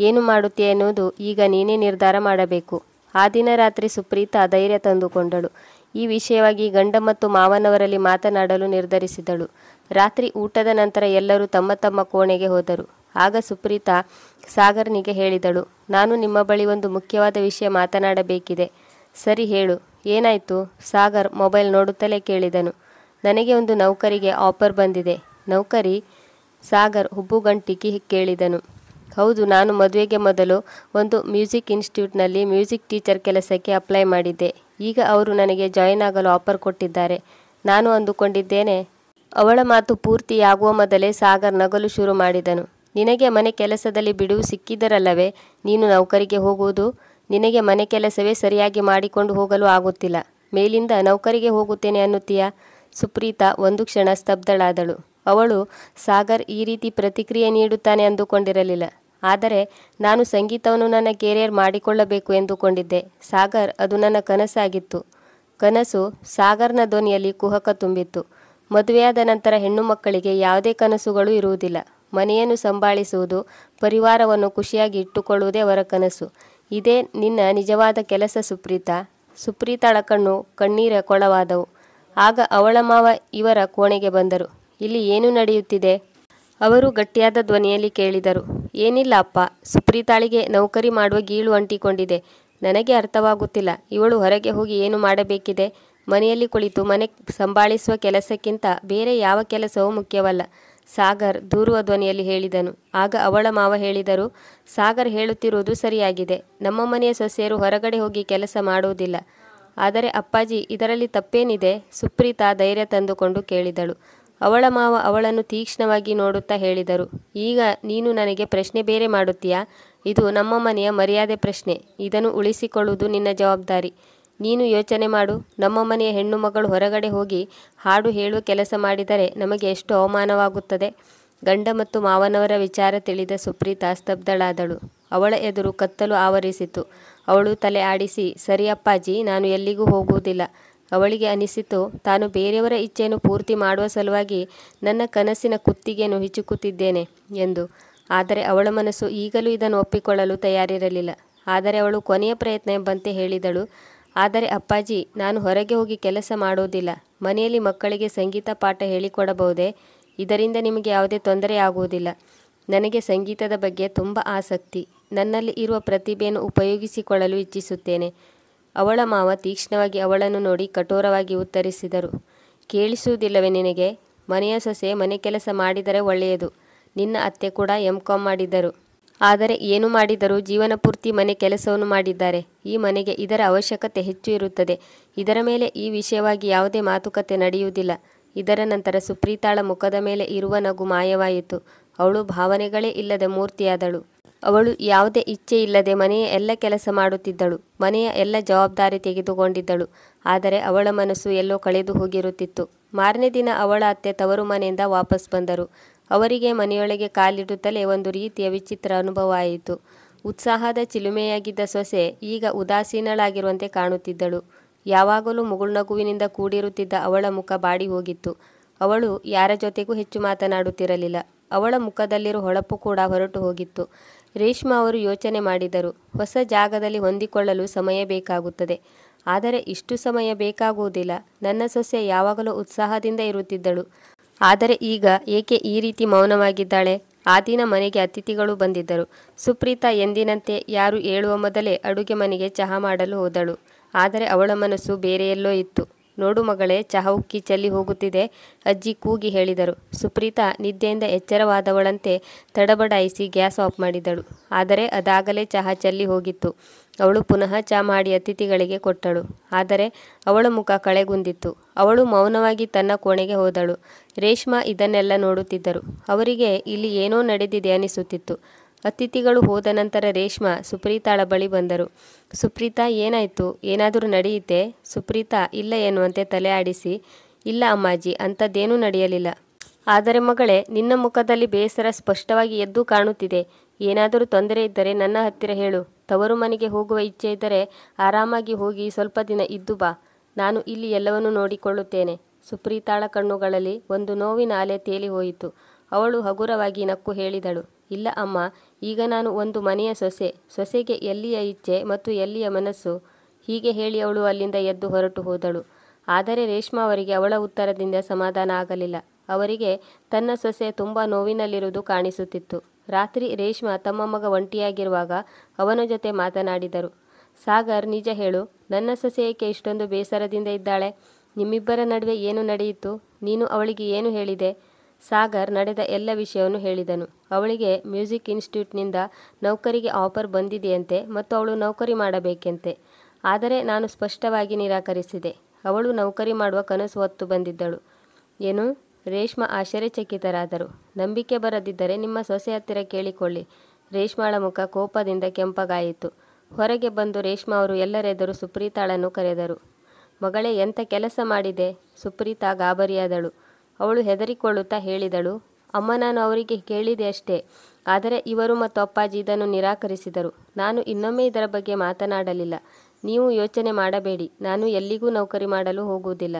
S1: ಏನು ಮಾಡುತ್ತೀಯ ಎನ್ನುವುದು ಈಗ ನೀನೇ ನಿರ್ಧಾರ ಮಾಡಬೇಕು. ಆ ದಿನ ರಾತ್ರಿ ಸುಪ್ರೀತಾ ಧೈರ್ಯ ತಂದುಕೊಂಡಳು. ಈ ವಿಷಯವಾಗಿ ಗಂಡ ಮತ್ತು ಮಾವನವರಲ್ಲಿ ಮಾತನಾಡಲು ನಿರ್ಧರಿಸಿದಳು. ರಾತ್ರಿ ಊಟದ ನಂತರ ಎಲ್ಲರೂ ತಮ್ಮ ತಮ್ಮ ಕೋಣೆಗೆ ಹೋದರು. ಆಗ ಸುಪ್ರೀತಾ ಸಾಗರ್ನಿಗೆ ಹೇಳಿದಳು, ನಾನು ನಿಮ್ಮ ಬಳಿ ಒಂದು ಮುಖ್ಯವಾದ ವಿಷಯ ಮಾತನಾಡಬೇಕಿದೆ. ಸರಿ ಹೇಳು, ಏನಾಯಿತು? ಸಾಗರ್ ಮೊಬೈಲ್ ನೋಡುತ್ತಲೇ ಕೇಳಿದನು. ನನಗೆ ಒಂದು ನೌಕರಿಗೆ ಆಫರ್ ಬಂದಿದೆ. ನೌಕರಿ? ಸಾಗರ್ ಹುಬ್ಬುಗಂಟಿಕ್ಕಿ ಕೇಳಿದನು. ಹೌದು, ನಾನು ಮದುವೆಗೆ ಮೊದಲು ಒಂದು ಮ್ಯೂಸಿಕ್ ಇನ್ಸ್ಟಿಟ್ಯೂಟ್ನಲ್ಲಿ ಮ್ಯೂಸಿಕ್ ಟೀಚರ್ ಕೆಲಸಕ್ಕೆ ಅಪ್ಲೈ ಮಾಡಿದ್ದೆ. ಈಗ ಅವರು ನನಗೆ ಜಾಯಿನ್ ಆಗಲು ಆಫರ್ ಕೊಟ್ಟಿದ್ದಾರೆ. ನಾನು ಅಂದುಕೊಂಡಿದ್ದೇನೆ. ಅವಳ ಮಾತು ಪೂರ್ತಿಯಾಗುವ ಮೊದಲೇ ಸಾಗರ್ ನಗಲು ಶುರು ಮಾಡಿದನು. ನಿನಗೆ ಮನೆ ಕೆಲಸದಲ್ಲಿ ಬಿಡುವು ಸಿಕ್ಕಿದರಲ್ಲವೇ ನೀನು ನೌಕರಿಗೆ ಹೋಗುವುದು? ನಿನಗೆ ಮನೆ ಕೆಲಸವೇ ಸರಿಯಾಗಿ ಮಾಡಿಕೊಂಡು ಹೋಗಲು ಆಗುತ್ತಿಲ್ಲ. ಮೇಲಿಂದ ನೌಕರಿಗೆ ಹೋಗುತ್ತೇನೆ ಅನ್ನುತ್ತೀಯಾ? ಸುಪ್ರೀತಾ ಒಂದು ಕ್ಷಣ ಸ್ತಬ್ಧಳಾದಳು. ಅವಳು ಸಾಗರ್ ಈ ರೀತಿ ಪ್ರತಿಕ್ರಿಯೆ ನೀಡುತ್ತಾನೆ ಅಂದುಕೊಂಡಿರಲಿಲ್ಲ. ಆದರೆ ನಾನು ಸಂಗೀತವನ್ನು ನನ್ನ ಕೆರಿಯರ್ ಮಾಡಿಕೊಳ್ಳಬೇಕು ಎಂದುಕೊಂಡಿದ್ದೆ ಸಾಗರ್. ಅದು ನನ್ನ ಕನಸಾಗಿತ್ತು. ಕನಸು? ಸಾಗರ್ನ ಧ್ವನಿಯಲ್ಲಿ ಕುಹಕ ತುಂಬಿತ್ತು. ಮದುವೆಯಾದ ನಂತರ ಹೆಣ್ಣು ಮಕ್ಕಳಿಗೆ ಯಾವುದೇ ಕನಸುಗಳು ಇರುವುದಿಲ್ಲ. ಮನೆಯನ್ನು ಸಂಭಾಳಿಸುವುದು, ಪರಿವಾರವನ್ನು ಖುಷಿಯಾಗಿ ಇಟ್ಟುಕೊಳ್ಳುವುದೇ ಅವರ ಕನಸು. ಇದೇ ನಿನ್ನ ನಿಜವಾದ ಕೆಲಸ ಸುಪ್ರೀತಾ. ಸುಪ್ರೀತಾಳ ಕಣ್ಣು ಕಣ್ಣೀರ ಕೊಳವಾದವು. ಆಗ ಅವಳ ಮಾವ ಇವರ ಕೋಣೆಗೆ ಬಂದರು. ಇಲ್ಲಿ ಏನು ನಡೆಯುತ್ತಿದೆ? ಅವರು ಗಟ್ಟಿಯಾದ ಧ್ವನಿಯಲ್ಲಿ ಕೇಳಿದರು. ಏನಿಲ್ಲ ಅಪ್ಪ, ಸುಪ್ರೀತಾಳಿಗೆ ನೌಕರಿ ಮಾಡುವ ಗೀಳು ಅಂಟಿಕೊಂಡಿದೆ. ನನಗೆ ಅರ್ಥವಾಗುತ್ತಿಲ್ಲ. ಇವಳು ಹೊರಗೆ ಹೋಗಿ ಏನು ಮಾಡಬೇಕಿದೆ? ಮನೆಯಲ್ಲಿ ಕುಳಿತು ಮನೆ ಸಂಭಾಳಿಸುವ ಕೆಲಸಕ್ಕಿಂತ ಬೇರೆ ಯಾವ ಕೆಲಸವೂ ಮುಖ್ಯವಲ್ಲ, ಸಾಗರ್ ದೂರುವ ಧ್ವನಿಯಲ್ಲಿ ಹೇಳಿದನು. ಆಗ ಅವಳ ಮಾವ ಹೇಳಿದರು, ಸಾಗರ್ ಹೇಳುತ್ತಿರುವುದು ಸರಿಯಾಗಿದೆ. ನಮ್ಮ ಮನೆಯ ಸೊಸೆಯರು ಹೊರಗಡೆ ಹೋಗಿ ಕೆಲಸ ಮಾಡುವುದಿಲ್ಲ. ಆದರೆ ಅಪ್ಪಾಜಿ, ಇದರಲ್ಲಿ ತಪ್ಪೇನಿದೆ? ಸುಪ್ರೀತಾ ಧೈರ್ಯ ತಂದುಕೊಂಡು ಕೇಳಿದಳು. ಅವಳ ಮಾವ ಅವಳನ್ನು ತೀಕ್ಷ್ಣವಾಗಿ ನೋಡುತ್ತಾ ಹೇಳಿದರು, ಈಗ ನೀನು ನನಗೆ ಪ್ರಶ್ನೆ ಬೇರೆ ಮಾಡುತ್ತೀಯಾ? ಇದು ನಮ್ಮ ಮನೆಯ ಮರ್ಯಾದೆ ಪ್ರಶ್ನೆ. ಇದನ್ನು ಉಳಿಸಿಕೊಳ್ಳುವುದು ನಿನ್ನ ಜವಾಬ್ದಾರಿ. ನೀನು ಯೋಚನೆ ಮಾಡು. ನಮ್ಮ ಮನೆಯ ಹೆಣ್ಣು ಮಗಳು ಹೊರಗಡೆ ಹೋಗಿ ಹಾಡು ಹೇಳುವ ಕೆಲಸ ಮಾಡಿದರೆ ನಮಗೆ ಎಷ್ಟು ಅವಮಾನವಾಗುತ್ತದೆ. ಗಂಡ ಮತ್ತು ಮಾವನವರ ವಿಚಾರ ತಿಳಿದ ಸುಪ್ರೀತಾ ಸ್ತಬ್ಧಳಾದಳು. ಅವಳ ಎದುರು ಕತ್ತಲು ಆವರಿಸಿತು. ಅವಳು ತಲೆ ಆಡಿಸಿ, ಸರಿ ಅಪ್ಪಾಜಿ, ನಾನು ಎಲ್ಲಿಗೂ ಹೋಗುವುದಿಲ್ಲ. ಅವಳಿಗೆ ಅನಿಸಿತು, ತಾನು ಬೇರೆಯವರ ಇಚ್ಛೆಯನ್ನು ಪೂರ್ತಿ ಮಾಡುವ ಸಲುವಾಗಿ ನನ್ನ ಕನಸಿನ ಕುತ್ತಿಗೆಯನ್ನು ಹಿಚುಕುತ್ತಿದ್ದೇನೆ ಎಂದು. ಆದರೆ ಅವಳ ಮನಸ್ಸು ಈಗಲೂ ಇದನ್ನು ಒಪ್ಪಿಕೊಳ್ಳಲು ತಯಾರಿರಲಿಲ್ಲ. ಆದರೆ ಅವಳು ಕೊನೆಯ ಪ್ರಯತ್ನ ಎಂಬಂತೆ ಹೇಳಿದಳು, ಆದರೆ ಅಪ್ಪಾಜಿ, ನಾನು ಹೊರಗೆ ಹೋಗಿ ಕೆಲಸ ಮಾಡೋದಿಲ್ಲ. ಮನೆಯಲ್ಲಿ ಮಕ್ಕಳಿಗೆ ಸಂಗೀತ ಪಾಠ ಹೇಳಿಕೊಡಬಹುದೇ? ಇದರಿಂದ ನಿಮಗೆ ಯಾವುದೇ ತೊಂದರೆ ಆಗುವುದಿಲ್ಲ. ನನಗೆ ಸಂಗೀತದ ಬಗ್ಗೆ ತುಂಬ ಆಸಕ್ತಿ. ನನ್ನಲ್ಲಿ ಇರುವ ಪ್ರತಿಭೆಯನ್ನು ಉಪಯೋಗಿಸಿಕೊಳ್ಳಲು ಇಚ್ಛಿಸುತ್ತೇನೆ. ಅವಳ ಮಾವ ತೀಕ್ಷ್ಣವಾಗಿ ಅವಳನ್ನು ನೋಡಿ ಕಠೋರವಾಗಿ ಉತ್ತರಿಸಿದರು. ಕೇಳಿಸುವುದಿಲ್ಲವೇ ನಿನಗೆ? ಮನೆಯ ಸೊಸೆ ಮನೆ ಕೆಲಸ ಮಾಡಿದರೆ ಒಳ್ಳೆಯದು. ನಿನ್ನ ಅತ್ತೆ ಕೂಡ M.Com ಮಾಡಿದ್ದರು. ಆದರೆ ಏನು ಮಾಡಿದರೂ ಜೀವನ ಪೂರ್ತಿ ಮನೆ ಕೆಲಸವನ್ನು ಮಾಡಿದ್ದಾರೆ. ಈ ಮನೆಗೆ ಇದರ ಅವಶ್ಯಕತೆ ಹೆಚ್ಚು ಇರುತ್ತದೆ. ಇದರ ಮೇಲೆ ಈ ವಿಷಯವಾಗಿ ಯಾವುದೇ ಮಾತುಕತೆ ನಡೆಯುವುದಿಲ್ಲ. ಇದರ ನಂತರ ಸುಪ್ರೀತಾಳ ಮುಖದ ಮೇಲೆ ಇರುವ ನಗು ಮಾಯವಾಯಿತು. ಅವಳು ಭಾವನೆಗಳೇ ಇಲ್ಲದೆ ಮೂರ್ತಿಯಾದಳು. ಅವಳು ಯಾವುದೇ ಇಚ್ಛೆ ಇಲ್ಲದೆ ಮನೆಯ ಎಲ್ಲ ಕೆಲಸ ಮಾಡುತ್ತಿದ್ದಳು. ಮನೆಯ ಎಲ್ಲ ಜವಾಬ್ದಾರಿ ತೆಗೆದುಕೊಂಡಿದ್ದಳು. ಆದರೆ ಅವಳ ಮನಸ್ಸು ಎಲ್ಲೋ ಕಳೆದು ಹೋಗಿರುತ್ತಿತ್ತು. ಮಾರನೇ ದಿನ ಅವಳ ಅತ್ತೆ ತವರು ಮನೆಯಿಂದ ವಾಪಸ್ ಬಂದರು. ಅವರಿಗೆ ಮನೆಯೊಳಗೆ ಕಾಲಿಡುತ್ತಲೇ ಒಂದು ರೀತಿಯ ವಿಚಿತ್ರ ಅನುಭವ ಆಯಿತು. ಉತ್ಸಾಹದ ಚಿಲುಮೆಯಾಗಿದ್ದ ಸೊಸೆ ಈಗ ಉದಾಸೀನಳಾಗಿರುವಂತೆ ಕಾಣುತ್ತಿದ್ದಳು. ಯಾವಾಗಲೂ ಮುಗುಳ್ನಗುವಿನಿಂದ ಕೂಡಿರುತ್ತಿದ್ದ ಅವಳ ಮುಖ ಬಾಡಿ ಹೋಗಿತ್ತು. ಅವಳು ಯಾರ ಜೊತೆಗೂ ಹೆಚ್ಚು ಮಾತನಾಡುತ್ತಿರಲಿಲ್ಲ. ಅವಳ ಮುಖದಲ್ಲಿರುವ ಹೊಳಪು ಕೂಡ ಹೊರಟು ಹೋಗಿತ್ತು. ರೇಷ್ಮಾ ಅವರು ಯೋಚನೆ ಮಾಡಿದರು. ಹೊಸ ಜಾಗದಲ್ಲಿ ಹೊಂದಿಕೊಳ್ಳಲು ಸಮಯ ಬೇಕಾಗುತ್ತದೆ. ಆದರೆ ಇಷ್ಟು ಸಮಯ ಬೇಕಾಗುವುದಿಲ್ಲ. ನನ್ನ ಸೊಸೆ ಯಾವಾಗಲೂ ಉತ್ಸಾಹದಿಂದ ಇರುತ್ತಿದ್ದಳು. ಆದರೆ ಈಗ ಏಕೆ ಈ ರೀತಿ ಮೌನವಾಗಿದ್ದಾಳೆ? ಆ ದಿನ ಮನೆಗೆ ಅತಿಥಿಗಳು ಬಂದಿದ್ದರು. ಸುಪ್ರೀತಾ ಎಂದಿನಂತೆ ಯಾರು ಏಳುವ ಮೊದಲೇ ಅಡುಗೆ ಮನೆಗೆ ಚಹಾ ಮಾಡಲು ಹೋದಳು. ಆದರೆ ಅವಳ ಮನಸ್ಸು ಬೇರೆ ಎಲ್ಲೋ ಇತ್ತು. ನೋಡು ಮಗಳೇ, ಚಹಾ ಉಕ್ಕಿ ಚೆಲ್ಲಿ ಹೋಗುತ್ತಿದೆ, ಅಜ್ಜಿ ಕೂಗಿ ಹೇಳಿದರು. ಸುಪ್ರೀತಾ ನಿದ್ದೆಯಿಂದ ಎಚ್ಚರವಾದವಳಂತೆ ತಡಬಡಾಯಿಸಿ ಗ್ಯಾಸ್ ಆಫ್ ಮಾಡಿದಳು. ಆದರೆ ಅದಾಗಲೇ ಚಹಾ ಚೆಲ್ಲಿ ಹೋಗಿತ್ತು. ಅವಳು ಪುನಃ ಚಹಾ ಮಾಡಿ ಅತಿಥಿಗಳಿಗೆ ಕೊಟ್ಟಳು. ಆದರೆ ಅವಳ ಮುಖ ಕಳೆಗುಂದಿತ್ತು. ಅವಳು ಮೌನವಾಗಿ ತನ್ನ ಕೋಣೆಗೆ ಹೋದಳು. ರೇಷ್ಮಾ ಇದನ್ನೆಲ್ಲ ನೋಡುತ್ತಿದ್ದರು. ಅವರಿಗೆ ಇಲ್ಲಿ ಏನೋ ನಡೆದಿದೆ ಅನಿಸುತ್ತಿತ್ತು. ಅತಿಥಿಗಳು ಹೋದ ನಂತರ ರೇಷ್ಮಾ ಸುಪ್ರೀತಾಳ ಬಳಿ ಬಂದರು. ಸುಪ್ರೀತಾ, ಏನಾಯಿತು? ಏನಾದರೂ ನಡೆಯಿತೆ? ಸುಪ್ರೀತಾ ಇಲ್ಲ ಎನ್ನುವಂತೆ ತಲೆ ಆಡಿಸಿ, ಇಲ್ಲ ಅಮ್ಮಾಜಿ, ಅಂಥದ್ದೇನೂ ನಡೆಯಲಿಲ್ಲ. ಆದರೆ ಮಗಳೇ, ನಿನ್ನ ಮುಖದಲ್ಲಿ ಬೇಸರ ಸ್ಪಷ್ಟವಾಗಿ ಎದ್ದು ಕಾಣುತ್ತಿದೆ. ಏನಾದರೂ ತೊಂದರೆ ಇದ್ದರೆ ನನ್ನ ಹತ್ತಿರ ಹೇಳು. ತವರು ಮನೆಗೆ ಹೋಗುವ ಇಚ್ಛೆ ಇದ್ದರೆ ಆರಾಮಾಗಿ ಹೋಗಿ ಸ್ವಲ್ಪ ದಿನ ಇದ್ದು ಬಾ. ನಾನು ಇಲ್ಲಿ ಎಲ್ಲವನ್ನೂ ನೋಡಿಕೊಳ್ಳುತ್ತೇನೆ. ಸುಪ್ರೀತಾಳ ಕಣ್ಣುಗಳಲ್ಲಿ ಒಂದು ನೋವಿನ ಅಲೆ ತೇಲಿ ಹೋಯಿತು. ಅವಳು ಹಗುರವಾಗಿ ನಕ್ಕು ಹೇಳಿದಳು, ಇಲ್ಲ ಅಮ್ಮ, ಈಗ ನಾನು ಒಂದು ಮನೆಯ ಸೊಸೆ. ಸೊಸೆಗೆ ಎಲ್ಲಿಯ ಇಚ್ಛೆ ಮತ್ತು ಎಲ್ಲಿಯ ಮನಸ್ಸು? ಹೀಗೆ ಹೇಳಿ ಅವಳು ಅಲ್ಲಿಂದ ಎದ್ದು ಹೊರಟು ಹೋದಳು. ಆದರೆ ರೇಷ್ಮಾ ಅವರಿಗೆ ಅವಳ ಉತ್ತರದಿಂದ ಸಮಾಧಾನ ಆಗಲಿಲ್ಲ. ಅವರಿಗೆ ತನ್ನ ಸೊಸೆ ತುಂಬ ನೋವಿನಲ್ಲಿರುವುದು ಕಾಣಿಸುತ್ತಿತ್ತು. ರಾತ್ರಿ ರೇಷ್ಮಾ ತಮ್ಮ ಮಗ ಒಂಟಿಯಾಗಿರುವಾಗ ಅವನ ಜೊತೆ ಮಾತನಾಡಿದರು. ಸಾಗರ್, ನಿಜ ಹೇಳು, ನನ್ನ ಸೊಸೆ ಏಕೆ ಇಷ್ಟೊಂದು ಬೇಸರದಿಂದ ಇದ್ದಾಳೆ? ನಿಮ್ಮಿಬ್ಬರ ನಡುವೆ ಏನು ನಡೆಯಿತು? ನೀನು ಅವಳಿಗೆ ಏನು ಹೇಳಿದೆ? ಸಾಗರ್ ನಡೆದ ಎಲ್ಲ ವಿಷಯವನ್ನು ಹೇಳಿದನು. ಅವಳಿಗೆ ಮ್ಯೂಸಿಕ್ ಇನ್ಸ್ಟಿಟ್ಯೂಟ್ನಿಂದ ನೌಕರಿಗೆ ಆಫರ್ ಬಂದಿದೆಯಂತೆ ಮತ್ತು ಅವಳು ನೌಕರಿ ಮಾಡಬೇಕೆಂತೆ. ಆದರೆ ನಾನು ಸ್ಪಷ್ಟವಾಗಿ ನಿರಾಕರಿಸಿದೆ. ಅವಳು ನೌಕರಿ ಮಾಡುವ ಕನಸು ಹೊತ್ತು ಬಂದಿದ್ದಳು. ಏನು? ರೇಷ್ಮಾ ಆಶ್ಚರ್ಯಚಕಿತರಾದರು. ನಂಬಿಕೆ ಬರದಿದ್ದರೆ ನಿಮ್ಮ ಸೊಸೆ ಹತ್ತಿರ ಕೇಳಿಕೊಳ್ಳಿ. ರೇಷ್ಮಾಳ ಮುಖ ಕೋಪದಿಂದ ಕೆಂಪಗಾಯಿತು. ಹೊರಗೆ ಬಂದು ರೇಷ್ಮಾ ಅವರು ಎಲ್ಲರೆದುರು ಸುಪ್ರೀತಾಳನ್ನು ಕರೆದರು. ಮಗಳೇ, ಎಂಥ ಕೆಲಸ ಮಾಡಿದೆ? ಸುಪ್ರೀತಾ ಗಾಬರಿಯಾದಳು. ಅವಳು ಹೆದರಿಕೊಳ್ಳುತ್ತಾ ಹೇಳಿದಳು, ಅಮ್ಮ, ನಾನು ಅವರಿಗೆ ಕೇಳಿದೆ ಅಷ್ಟೇ. ಆದರೆ ಇವರು ಮತ್ತು ಅಪ್ಪಾಜಿ ಇದನ್ನು ನಿರಾಕರಿಸಿದರು. ನಾನು ಇನ್ನೊಮ್ಮೆ ಇದರ ಬಗ್ಗೆ ಮಾತನಾಡಲಿಲ್ಲ. ನೀವು ಯೋಚನೆ ಮಾಡಬೇಡಿ, ನಾನು ಎಲ್ಲಿಗೂ ನೌಕರಿ ಮಾಡಲು ಹೋಗುವುದಿಲ್ಲ.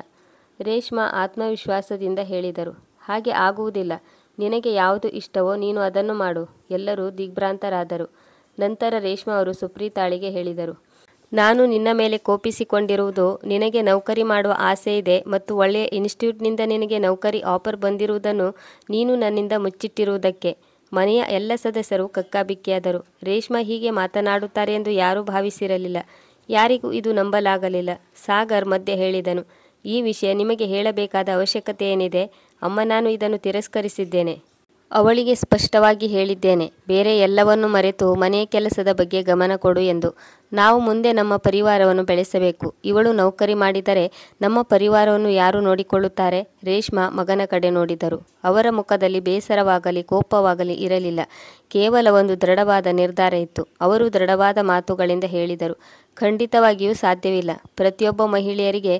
S1: ರೇಷ್ಮಾ ಆತ್ಮವಿಶ್ವಾಸದಿಂದ ಹೇಳಿದರು. ಹಾಗೆ ಆಗುವುದಿಲ್ಲ. ನಿನಗೆ ಯಾವುದು ಇಷ್ಟವೋ ನೀನು ಅದನ್ನು ಮಾಡು. ಎಲ್ಲರೂ ದಿಗ್ಭ್ರಾಂತರಾದರು. ನಂತರ ರೇಷ್ಮಾ ಅವರು ಸುಪ್ರೀತಾಳಿಗೆ ಹೇಳಿದರು, ನಾನು ನಿನ್ನ ಮೇಲೆ ಕೋಪಿಸಿಕೊಂಡಿರುವುದು ನಿನಗೆ ನೌಕರಿ ಮಾಡುವ ಆಸೆ ಇದೆ ಮತ್ತು ಒಳ್ಳೆಯ ಇನ್ಸ್ಟಿಟ್ಯೂಟ್ನಿಂದ ನಿನಗೆ ನೌಕರಿ ಆಫರ್ ಬಂದಿರುವುದನ್ನು ನೀನು ನನ್ನಿಂದ ಮುಚ್ಚಿಟ್ಟಿರುವುದಕ್ಕೆ. ಮನೆಯ ಎಲ್ಲ ಸದಸ್ಯರು ಕಕ್ಕಾಬಿಕ್ಕಿಯಾದರು. ರೇಷ್ಮಾ ಹೀಗೆ ಮಾತನಾಡುತ್ತಾರೆ ಎಂದು ಯಾರೂ ಭಾವಿಸಿರಲಿಲ್ಲ. ಯಾರಿಗೂ ಇದು ನಂಬಲಾಗಲಿಲ್ಲ. ಸಾಗರ್ ಮಧ್ಯೆ ಹೇಳಿದನು, ಈ ವಿಷಯ ನಿಮಗೆ ಹೇಳಬೇಕಾದ ಅವಶ್ಯಕತೆ ಏನಿದೆ? ಅಮ್ಮ, ನಾನು ಇದನ್ನು ತಿರಸ್ಕರಿಸಿದ್ದೇನೆ. ಅವಳಿಗೆ ಸ್ಪಷ್ಟವಾಗಿ ಹೇಳಿದ್ದೇನೆ, ಬೇರೆ ಎಲ್ಲವನ್ನೂ ಮರೆತು ಮನೆಯ ಕೆಲಸದ ಬಗ್ಗೆ ಗಮನ ಕೊಡು ಎಂದು. ನಾವು ಮುಂದೆ ನಮ್ಮ ಪರಿವಾರವನ್ನು ಬೆಳೆಸಬೇಕು. ಇವಳು ನೌಕರಿ ಮಾಡಿದರೆ ನಮ್ಮ ಪರಿವಾರವನ್ನು ಯಾರು ನೋಡಿಕೊಳ್ಳುತ್ತಾರೆ? ರೇಷ್ಮಾ ಮಗನ ಕಡೆ ನೋಡಿದರು. ಅವರ ಮುಖದಲ್ಲಿ ಬೇಸರವಾಗಲಿ ಕೋಪವಾಗಲಿ ಇರಲಿಲ್ಲ. ಕೇವಲ ಒಂದು ದೃಢವಾದ ನಿರ್ಧಾರ ಇತ್ತು. ಅವರು ದೃಢವಾದ ಮಾತುಗಳಿಂದ ಹೇಳಿದರು, ಖಂಡಿತವಾಗಿಯೂ ಸಾಧ್ಯವಿಲ್ಲ. ಪ್ರತಿಯೊಬ್ಬ ಮಹಿಳೆಯರಿಗೆ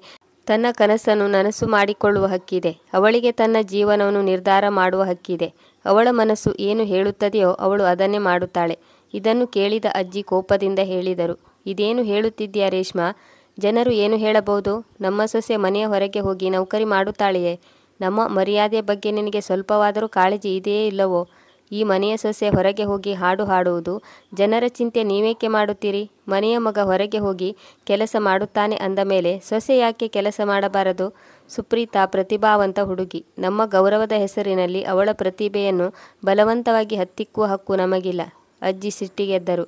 S1: ತನ್ನ ಕನಸನ್ನು ನನಸು ಮಾಡಿಕೊಳ್ಳುವ ಹಕ್ಕಿದೆ. ಅವಳಿಗೆ ತನ್ನ ಜೀವನವನ್ನು ನಿರ್ಧಾರ ಮಾಡುವ ಹಕ್ಕಿದೆ. ಅವಳ ಮನಸ್ಸು ಏನು ಹೇಳುತ್ತದೆಯೋ ಅವಳು ಅದನ್ನೇ ಮಾಡುತ್ತಾಳೆ. ಇದನ್ನು ಕೇಳಿದ ಅಜ್ಜಿ ಕೋಪದಿಂದ ಹೇಳಿದರು, ಇದೇನು ಹೇಳುತ್ತಿದ್ದೀಯಾ ರೇಷ್ಮಾ? ಜನರು ಏನು ಹೇಳಬಹುದು? ನಮ್ಮ ಸೊಸೆ ಮನೆಯ ಹೊರಗೆ ಹೋಗಿ ನೌಕರಿ ಮಾಡುತ್ತಾಳೆಯೇ? ನಮ್ಮ ಮರ್ಯಾದೆಯ ಬಗ್ಗೆ ನಿನಗೆ ಸ್ವಲ್ಪವಾದರೂ ಕಾಳಜಿ ಇದೆಯೇ ಇಲ್ಲವೋ? ಈ ಮನೆಯ ಸೊಸೆ ಹೊರಗೆ ಹೋಗಿ ಹಾಡು ಹಾಡುವುದು ಜನರ ಚಿಂತೆ ನೀವೇಕೆ ಮಾಡುತ್ತೀರಿ? ಮನೆಯ ಮಗ ಹೊರಗೆ ಹೋಗಿ ಕೆಲಸ ಮಾಡುತ್ತಾನೆ ಅಂದ ಮೇಲೆ ಸೊಸೆ ಯಾಕೆ ಕೆಲಸ ಮಾಡಬಾರದು? ಸುಪ್ರೀತಾ ಪ್ರತಿಭಾವಂತ ಹುಡುಗಿ. ನಮ್ಮ ಗೌರವದ ಹೆಸರಿನಲ್ಲಿ ಅವಳ ಪ್ರತಿಭೆಯನ್ನು ಬಲವಂತವಾಗಿ ಹತ್ತಿಕ್ಕುವ ಹಕ್ಕು ನಮಗಿಲ್ಲ. ಅಜ್ಜಿ ಸಿಟ್ಟಿಗೆದ್ದರು.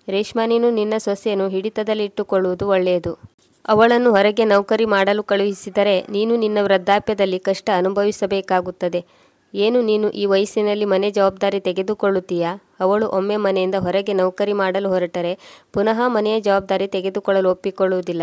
S1: ರೇಷ್ಮಾ, ನೀನು ನಿನ್ನ ಸೊಸೆಯನ್ನು ಹಿಡಿತದಲ್ಲಿ ಇಟ್ಟುಕೊಳ್ಳುವುದು ಒಳ್ಳೆಯದು. ಅವಳನ್ನು ಹೊರಗೆ ನೌಕರಿ ಮಾಡಲು ಕಳುಹಿಸಿದರೆ ನೀನು ನಿನ್ನ ವೃದ್ಧಾಪ್ಯದಲ್ಲಿ ಕಷ್ಟ ಅನುಭವಿಸಬೇಕಾಗುತ್ತದೆ. ಏನು ನೀನು ಈ ವಯಸ್ಸಿನಲ್ಲಿ ಮನೆ ಜವಾಬ್ದಾರಿ ತೆಗೆದುಕೊಳ್ಳುತ್ತೀಯಾ? ಅವಳು ಒಮ್ಮೆ ಮನೆಯಿಂದ ಹೊರಗೆ ನೌಕರಿ ಮಾಡಲು ಹೊರಟರೆ ಪುನಃ ಮನೆಯ ಜವಾಬ್ದಾರಿ ತೆಗೆದುಕೊಳ್ಳಲು ಒಪ್ಪಿಕೊಳ್ಳುವುದಿಲ್ಲ.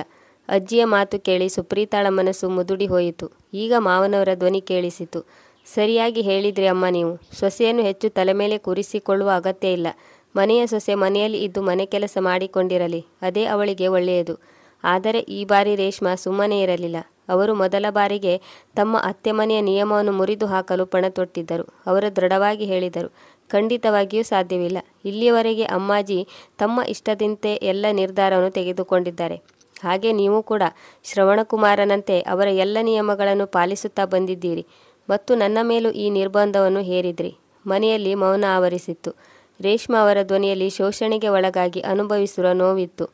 S1: ಅಜ್ಜಿಯ ಮಾತು ಕೇಳಿ ಸುಪ್ರೀತಾಳ ಮನಸ್ಸು ಮುದುಡಿ ಹೋಯಿತು. ಈಗ ಮಾವನವರ ಧ್ವನಿ ಕೇಳಿಸಿತು. ಸರಿಯಾಗಿ ಹೇಳಿದ್ರಿ ಅಮ್ಮ ನೀವು. ಸೊಸೆಯನ್ನು ಹೆಚ್ಚು ತಲೆ ಮೇಲೆ ಕೂರಿಸಿಕೊಳ್ಳುವ ಅಗತ್ಯ ಇಲ್ಲ. ಮನೆಯ ಸೊಸೆ ಮನೆಯಲ್ಲಿ ಇದ್ದು ಮನೆ ಕೆಲಸ ಮಾಡಿಕೊಂಡಿರಲಿ, ಅದೇ ಅವಳಿಗೆ ಒಳ್ಳೆಯದು. ಆದರೆ ಈ ಬಾರಿ ರೇಷ್ಮಾ ಸುಮ್ಮನೆ ಇರಲಿಲ್ಲ. ಅವರು ಮೊದಲ ಬಾರಿಗೆ ತಮ್ಮ ಅತ್ತೆ ಮನೆಯ ನಿಯಮವನ್ನು ಮುರಿದು ಹಾಕಲು ಪಣ ತೊಟ್ಟಿದ್ದರು. ಅವರು ದೃಢವಾಗಿ ಹೇಳಿದರು, ಖಂಡಿತವಾಗಿಯೂ ಸಾಧ್ಯವಿಲ್ಲ. ಇಲ್ಲಿಯವರೆಗೆ ಅಮ್ಮಾಜಿ ತಮ್ಮ ಇಷ್ಟದಂತೆ ಎಲ್ಲ ನಿರ್ಧಾರವನ್ನು ತೆಗೆದುಕೊಂಡಿದ್ದಾರೆ. ಹಾಗೆ ನೀವು ಕೂಡ ಶ್ರವಣಕುಮಾರನಂತೆ ಅವರ ಎಲ್ಲ ನಿಯಮಗಳನ್ನು ಪಾಲಿಸುತ್ತಾ ಬಂದಿದ್ದೀರಿ ಮತ್ತು ನನ್ನ ಮೇಲೂ ಈ ನಿರ್ಬಂಧವನ್ನು ಹೇರಿದ್ರಿ. ಮನೆಯಲ್ಲಿ ಮೌನ ಆವರಿಸಿತ್ತು. ರೇಷ್ಮಾ ಅವರ ಧ್ವನಿಯಲ್ಲಿ ಶೋಷಣೆಗೆ ಒಳಗಾಗಿ ಅನುಭವಿಸಿರುವ ನೋವಿತ್ತು.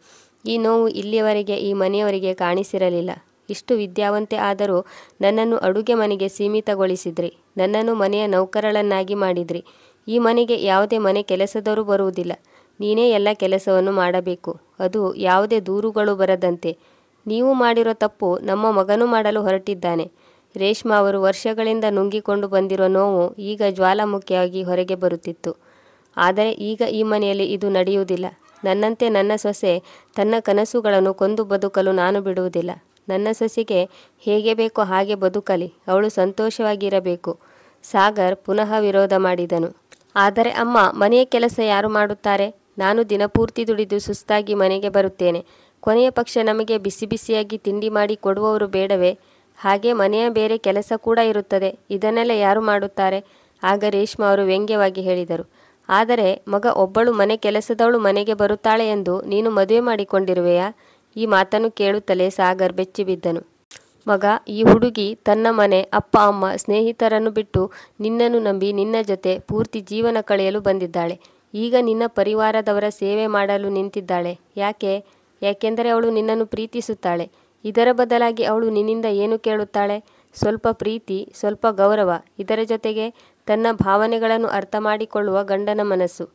S1: ಈ ನೋವು ಇಲ್ಲಿಯವರೆಗೆ ಈ ಮನೆಯವರಿಗೆ ಕಾಣಿಸಿರಲಿಲ್ಲ. ಇಷ್ಟು ವಿದ್ಯಾವಂತೆ ಆದರೂ ನನ್ನನ್ನು ಅಡುಗೆ ಮನೆಗೆ ಸೀಮಿತಗೊಳಿಸಿದ್ರಿ. ನನ್ನನ್ನು ಮನೆಯ ನೌಕರಳನ್ನಾಗಿ ಮಾಡಿದ್ರಿ. ಈ ಮನೆಗೆ ಯಾವುದೇ ಮನೆ ಕೆಲಸದವರು ಬರುವುದಿಲ್ಲ. ನೀನೇ ಎಲ್ಲ ಕೆಲಸವನ್ನು ಮಾಡಬೇಕು, ಅದು ಯಾವುದೇ ದೂರುಗಳು ಬರದಂತೆ. ನೀವು ಮಾಡಿರೋ ತಪ್ಪು ನಮ್ಮ ಮಗನೂ ಮಾಡಲು ಹೊರಟಿದ್ದಾನೆ. ರೇಷ್ಮಾ ಅವರು ವರ್ಷಗಳಿಂದ ನುಂಗಿಕೊಂಡು ಬಂದಿರೋ ನೋವು ಈಗ ಜ್ವಾಲಾಮುಖಿಯಾಗಿ ಹೊರಗೆ ಬರುತ್ತಿತ್ತು. ಆದರೆ ಈಗ ಈ ಮನೆಯಲ್ಲಿ ಇದು ನಡೆಯುವುದಿಲ್ಲ. ನನ್ನಂತೆ ನನ್ನ ಸೊಸೆ ತನ್ನ ಕನಸುಗಳನ್ನು ಕೊಂದು ಬದುಕಲು ನಾನು ಬಿಡುವುದಿಲ್ಲ. ನನ್ನ ಸೊಸೆಗೆ ಹೇಗೆ ಬೇಕೋ ಹಾಗೆ ಬದುಕಲಿ, ಅವಳು ಸಂತೋಷವಾಗಿರಬೇಕು. ಸಾಗರ್ ಪುನಃ ವಿರೋಧ ಮಾಡಿದನು. ಆದರೆ ಅಮ್ಮ, ಮನೆಯ ಕೆಲಸ ಯಾರು ಮಾಡುತ್ತಾರೆ? ನಾನು ದಿನಪೂರ್ತಿ ದುಡಿದು ಸುಸ್ತಾಗಿ ಮನೆಗೆ ಬರುತ್ತೇನೆ. ಕೊನೆಯ ಪಕ್ಷ ನಮಗೆ ಬಿಸಿ ಬಿಸಿಯಾಗಿ ತಿಂಡಿ ಮಾಡಿ ಕೊಡುವವರು ಬೇಡವೇ? ಹಾಗೆ ಮನೆಯ ಬೇರೆ ಕೆಲಸ ಕೂಡ ಇರುತ್ತದೆ. ಇದನ್ನೆಲ್ಲ ಯಾರು ಮಾಡುತ್ತಾರೆ? ಆಗ ರೇಷ್ಮಾ ಅವರು ವ್ಯಂಗ್ಯವಾಗಿ ಹೇಳಿದರು. ಆದರೆ ಮಗ ಒಬ್ಬಳು ಮನೆ ಕೆಲಸದವಳು ಮನೆಗೆ ಬರುತ್ತಾಳೆ ಎಂದು ನೀನು ಮದುವೆ ಮಾಡಿಕೊಂಡಿರುವೆಯಾ? ಈ ಮಾತನ್ನು ಕೇಳುತ್ತಲೇ ಸಾಗರ್ ಬೆಚ್ಚಿಬಿದ್ದನು. ಮಗ, ಈ ಹುಡುಗಿ ತನ್ನ ಮನೆ, ಅಪ್ಪ ಅಮ್ಮ, ಸ್ನೇಹಿತರನ್ನು ಬಿಟ್ಟು ನಿನ್ನನ್ನು ನಂಬಿ ನಿನ್ನ ಜೊತೆ ಪೂರ್ತಿ ಜೀವನ ಕಳೆಯಲು ಬಂದಿದ್ದಾಳೆ. ಈಗ ನಿನ್ನ ಪರಿವಾರದವರ ಸೇವೆ ಮಾಡಲು ನಿಂತಿದ್ದಾಳೆ. ಯಾಕೆಂದರೆ ಅವಳು ನಿನ್ನನ್ನು ಪ್ರೀತಿಸುತ್ತಾಳೆ. ಇದರ ಬದಲಾಗಿ ಅವಳು ನಿನ್ನಿಂದ ಏನು ಕೇಳುತ್ತಾಳೆ? ಸ್ವಲ್ಪ ಪ್ರೀತಿ, ಸ್ವಲ್ಪ ಗೌರವ, ಇದರ ಜೊತೆಗೆ ತನ್ನ ಭಾವನೆಗಳನ್ನು ಅರ್ಥ ಮಾಡಿಕೊಳ್ಳುವ ಗಂಡನ ಮನಸ್ಸು.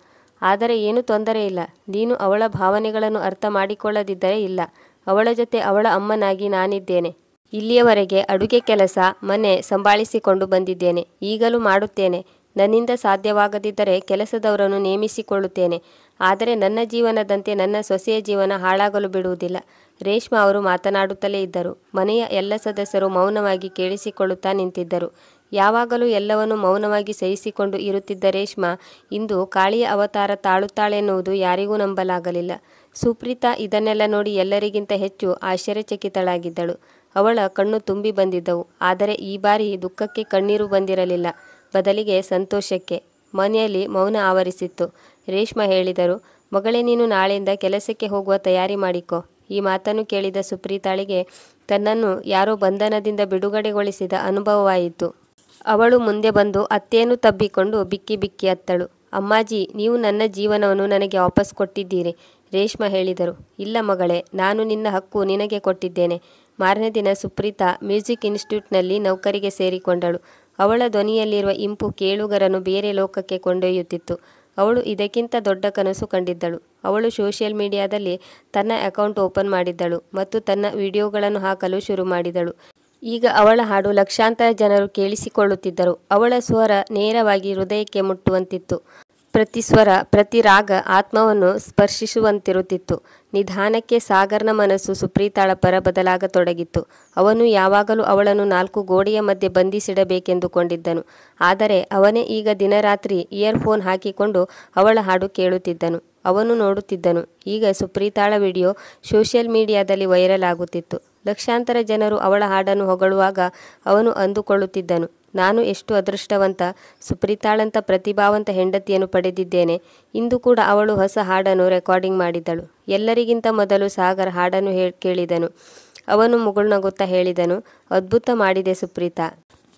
S1: ಆದರೆ ಏನು ತೊಂದರೆ ಇಲ್ಲ. ನೀನು ಅವಳ ಭಾವನೆಗಳನ್ನು ಅರ್ಥ ಮಾಡಿಕೊಳ್ಳದಿದ್ದರೆ ಇಲ್ಲ. ಅವಳ ಜೊತೆ ಅವಳ ಅಮ್ಮನಾಗಿ ನಾನಿದ್ದೇನೆ. ಇಲ್ಲಿಯವರೆಗೆ ಅಡುಗೆ ಕೆಲಸ, ಮನೆ ಸಂಭಾಳಿಸಿಕೊಂಡು ಬಂದಿದ್ದೇನೆ. ಈಗಲೂ ಮಾಡುತ್ತೇನೆ. ನನ್ನಿಂದ ಸಾಧ್ಯವಾಗದಿದ್ದರೆ ಕೆಲಸದವರನ್ನು ನೇಮಿಸಿಕೊಳ್ಳುತ್ತೇನೆ. ಆದರೆ ನನ್ನ ಜೀವನದಂತೆ ನನ್ನ ಸೊಸೆಯ ಜೀವನ ಹಾಳಾಗಲು ಬಿಡುವುದಿಲ್ಲ. ರೇಷ್ಮಾ ಅವರು ಮಾತನಾಡುತ್ತಲೇ ಇದ್ದರು. ಮನೆಯ ಎಲ್ಲ ಸದಸ್ಯರು ಮೌನವಾಗಿ ಕೇಳಿಸಿಕೊಳ್ಳುತ್ತಾ ನಿಂತಿದ್ದರು. ಯಾವಾಗಲೂ ಎಲ್ಲವನ್ನೂ ಮೌನವಾಗಿ ಸಹಿಸಿಕೊಂಡು ಇರುತ್ತಿದ್ದ ರೇಷ್ಮಾ ಇಂದು ಕಾಳಿಯ ಅವತಾರ ತಾಳುತ್ತಾಳೆನ್ನುವುದು ಯಾರಿಗೂ ನಂಬಲಾಗಲಿಲ್ಲ. ಸುಪ್ರೀತಾ ಇದನ್ನೆಲ್ಲ ನೋಡಿ ಎಲ್ಲರಿಗಿಂತ ಹೆಚ್ಚು ಆಶ್ಚರ್ಯಚಕಿತಳಾಗಿದ್ದಳು. ಅವಳ ಕಣ್ಣು ತುಂಬಿ ಬಂದಿದ್ದವು. ಆದರೆ ಈ ಬಾರಿ ದುಃಖಕ್ಕೆ ಕಣ್ಣೀರು ಬಂದಿರಲಿಲ್ಲ, ಬದಲಿಗೆ ಸಂತೋಷಕ್ಕೆ. ಮನೆಯಲ್ಲಿ ಮೌನ ಆವರಿಸಿತ್ತು. ರೇಷ್ಮಾ ಹೇಳಿದರು, ಮಗಳೇ, ನೀನು ನಾಳೆಯಿಂದ ಕೆಲಸಕ್ಕೆ ಹೋಗುವ ತಯಾರಿ ಮಾಡಿಕೊ. ಈ ಮಾತನ್ನು ಕೇಳಿದ ಸುಪ್ರೀತಾಳಿಗೆ ತನ್ನನ್ನು ಯಾರೋ ಬಂಧನದಿಂದ ಬಿಡುಗಡೆಗೊಳಿಸಿದ ಅನುಭವವಾಯಿತು. ಅವಳು ಮುಂದೆ ಬಂದು ಅತ್ತೆಯನ್ನು ತಬ್ಬಿಕೊಂಡು ಬಿಕ್ಕಿ ಬಿಕ್ಕಿ ಅತ್ತಳು. ಅಮ್ಮಾಜಿ, ನೀವು ನನ್ನ ಜೀವನವನ್ನು ನನಗೆ ವಾಪಸ್ ಕೊಟ್ಟಿದ್ದೀರಿ. ರೇಷ್ಮಾ ಹೇಳಿದರು. ಇಲ್ಲ ಮಗಳೇ, ನಾನು ನಿನ್ನ ಹಕ್ಕು ನಿನಗೆ ಕೊಟ್ಟಿದ್ದೇನೆ. ಮಾರನೇ ದಿನ ಸುಪ್ರೀತಾ ಮ್ಯೂಸಿಕ್ ಇನ್ಸ್ಟಿಟ್ಯೂಟ್ನಲ್ಲಿ ನೌಕರಿಗೆ ಸೇರಿಕೊಂಡಳು. ಅವಳ ಧ್ವನಿಯಲ್ಲಿರುವ ಇಂಪು ಕೇಳುಗರನ್ನು ಬೇರೆ ಲೋಕಕ್ಕೆ ಕೊಂಡೊಯ್ಯುತ್ತಿತ್ತು. ಅವಳು ಇದಕ್ಕಿಂತ ದೊಡ್ಡ ಕನಸು ಕಂಡಿದ್ದಳು. ಅವಳು ಸೋಷಿಯಲ್ ಮೀಡಿಯಾದಲ್ಲಿ ತನ್ನ ಅಕೌಂಟ್ ಓಪನ್ ಮಾಡಿದ್ದಳು ಮತ್ತು ತನ್ನ ವಿಡಿಯೋಗಳನ್ನು ಹಾಕಲು ಶುರು ಮಾಡಿದಳು. ಈಗ ಅವಳ ಹಾಡು ಲಕ್ಷಾಂತರ ಜನರು ಕೇಳಿಸಿಕೊಳ್ಳುತ್ತಿದ್ದರು. ಅವಳ ಸ್ವರ ನೇರವಾಗಿ ಹೃದಯಕ್ಕೆ ಮುಟ್ಟುವಂತಿತ್ತು. ಪ್ರತಿ ಸ್ವರ, ಪ್ರತಿ ರಾಗ ಆತ್ಮವನ್ನು ಸ್ಪರ್ಶಿಸುವಂತಿರುತ್ತಿತ್ತು. ನಿಧಾನಕ್ಕೆ ಸಾಗರ್ನ ಮನಸ್ಸು ಸುಪ್ರೀತಾಳ ಪರ ಬದಲಾಗತೊಡಗಿತ್ತು. ಅವನು ಯಾವಾಗಲೂ ಅವಳನ್ನು 4 ಗೋಡೆಯ ಮಧ್ಯೆ ಬಂಧಿಸಿಡಬೇಕೆಂದುಕೊಂಡಿದ್ದನು. ಆದರೆ ಅವನೇ ಈಗ ದಿನರಾತ್ರಿ ಇಯರ್ಫೋನ್ ಹಾಕಿಕೊಂಡು ಅವಳ ಹಾಡು ಕೇಳುತ್ತಿದ್ದನು. ಅವನು ನೋಡುತ್ತಿದ್ದನು. ಈಗ ಸುಪ್ರೀತಾಳ ವಿಡಿಯೋ ಸೋಷಿಯಲ್ ಮೀಡಿಯಾದಲ್ಲಿ ವೈರಲ್ ಆಗುತ್ತಿತ್ತು. ಲಕ್ಷಾಂತರ ಜನರು ಅವಳ ಹಾಡನ್ನು ಹೊಗಳುವಾಗ ಅವನು ಅಂದುಕೊಳ್ಳುತ್ತಿದ್ದನು, ನಾನು ಎಷ್ಟು ಅದೃಷ್ಟವಂತ, ಸುಪ್ರೀತಾಳಂತ ಪ್ರತಿಭಾವಂತ ಹೆಂಡತಿಯನ್ನು ಪಡೆದಿದ್ದೇನೆ. ಇಂದು ಕೂಡ ಅವಳು ಹೊಸ ಹಾಡನ್ನು ರೆಕಾರ್ಡಿಂಗ್ ಮಾಡಿದಳು. ಎಲ್ಲರಿಗಿಂತ ಮೊದಲು ಸಾಗರ್ ಹಾಡನ್ನು ಕೇಳಿದನು. ಅವನು ಮುಗುಳ್ನಗುತ್ತಾ ಹೇಳಿದನು, ಅದ್ಭುತ ಮಾಡಿದೆ ಸುಪ್ರೀತಾ.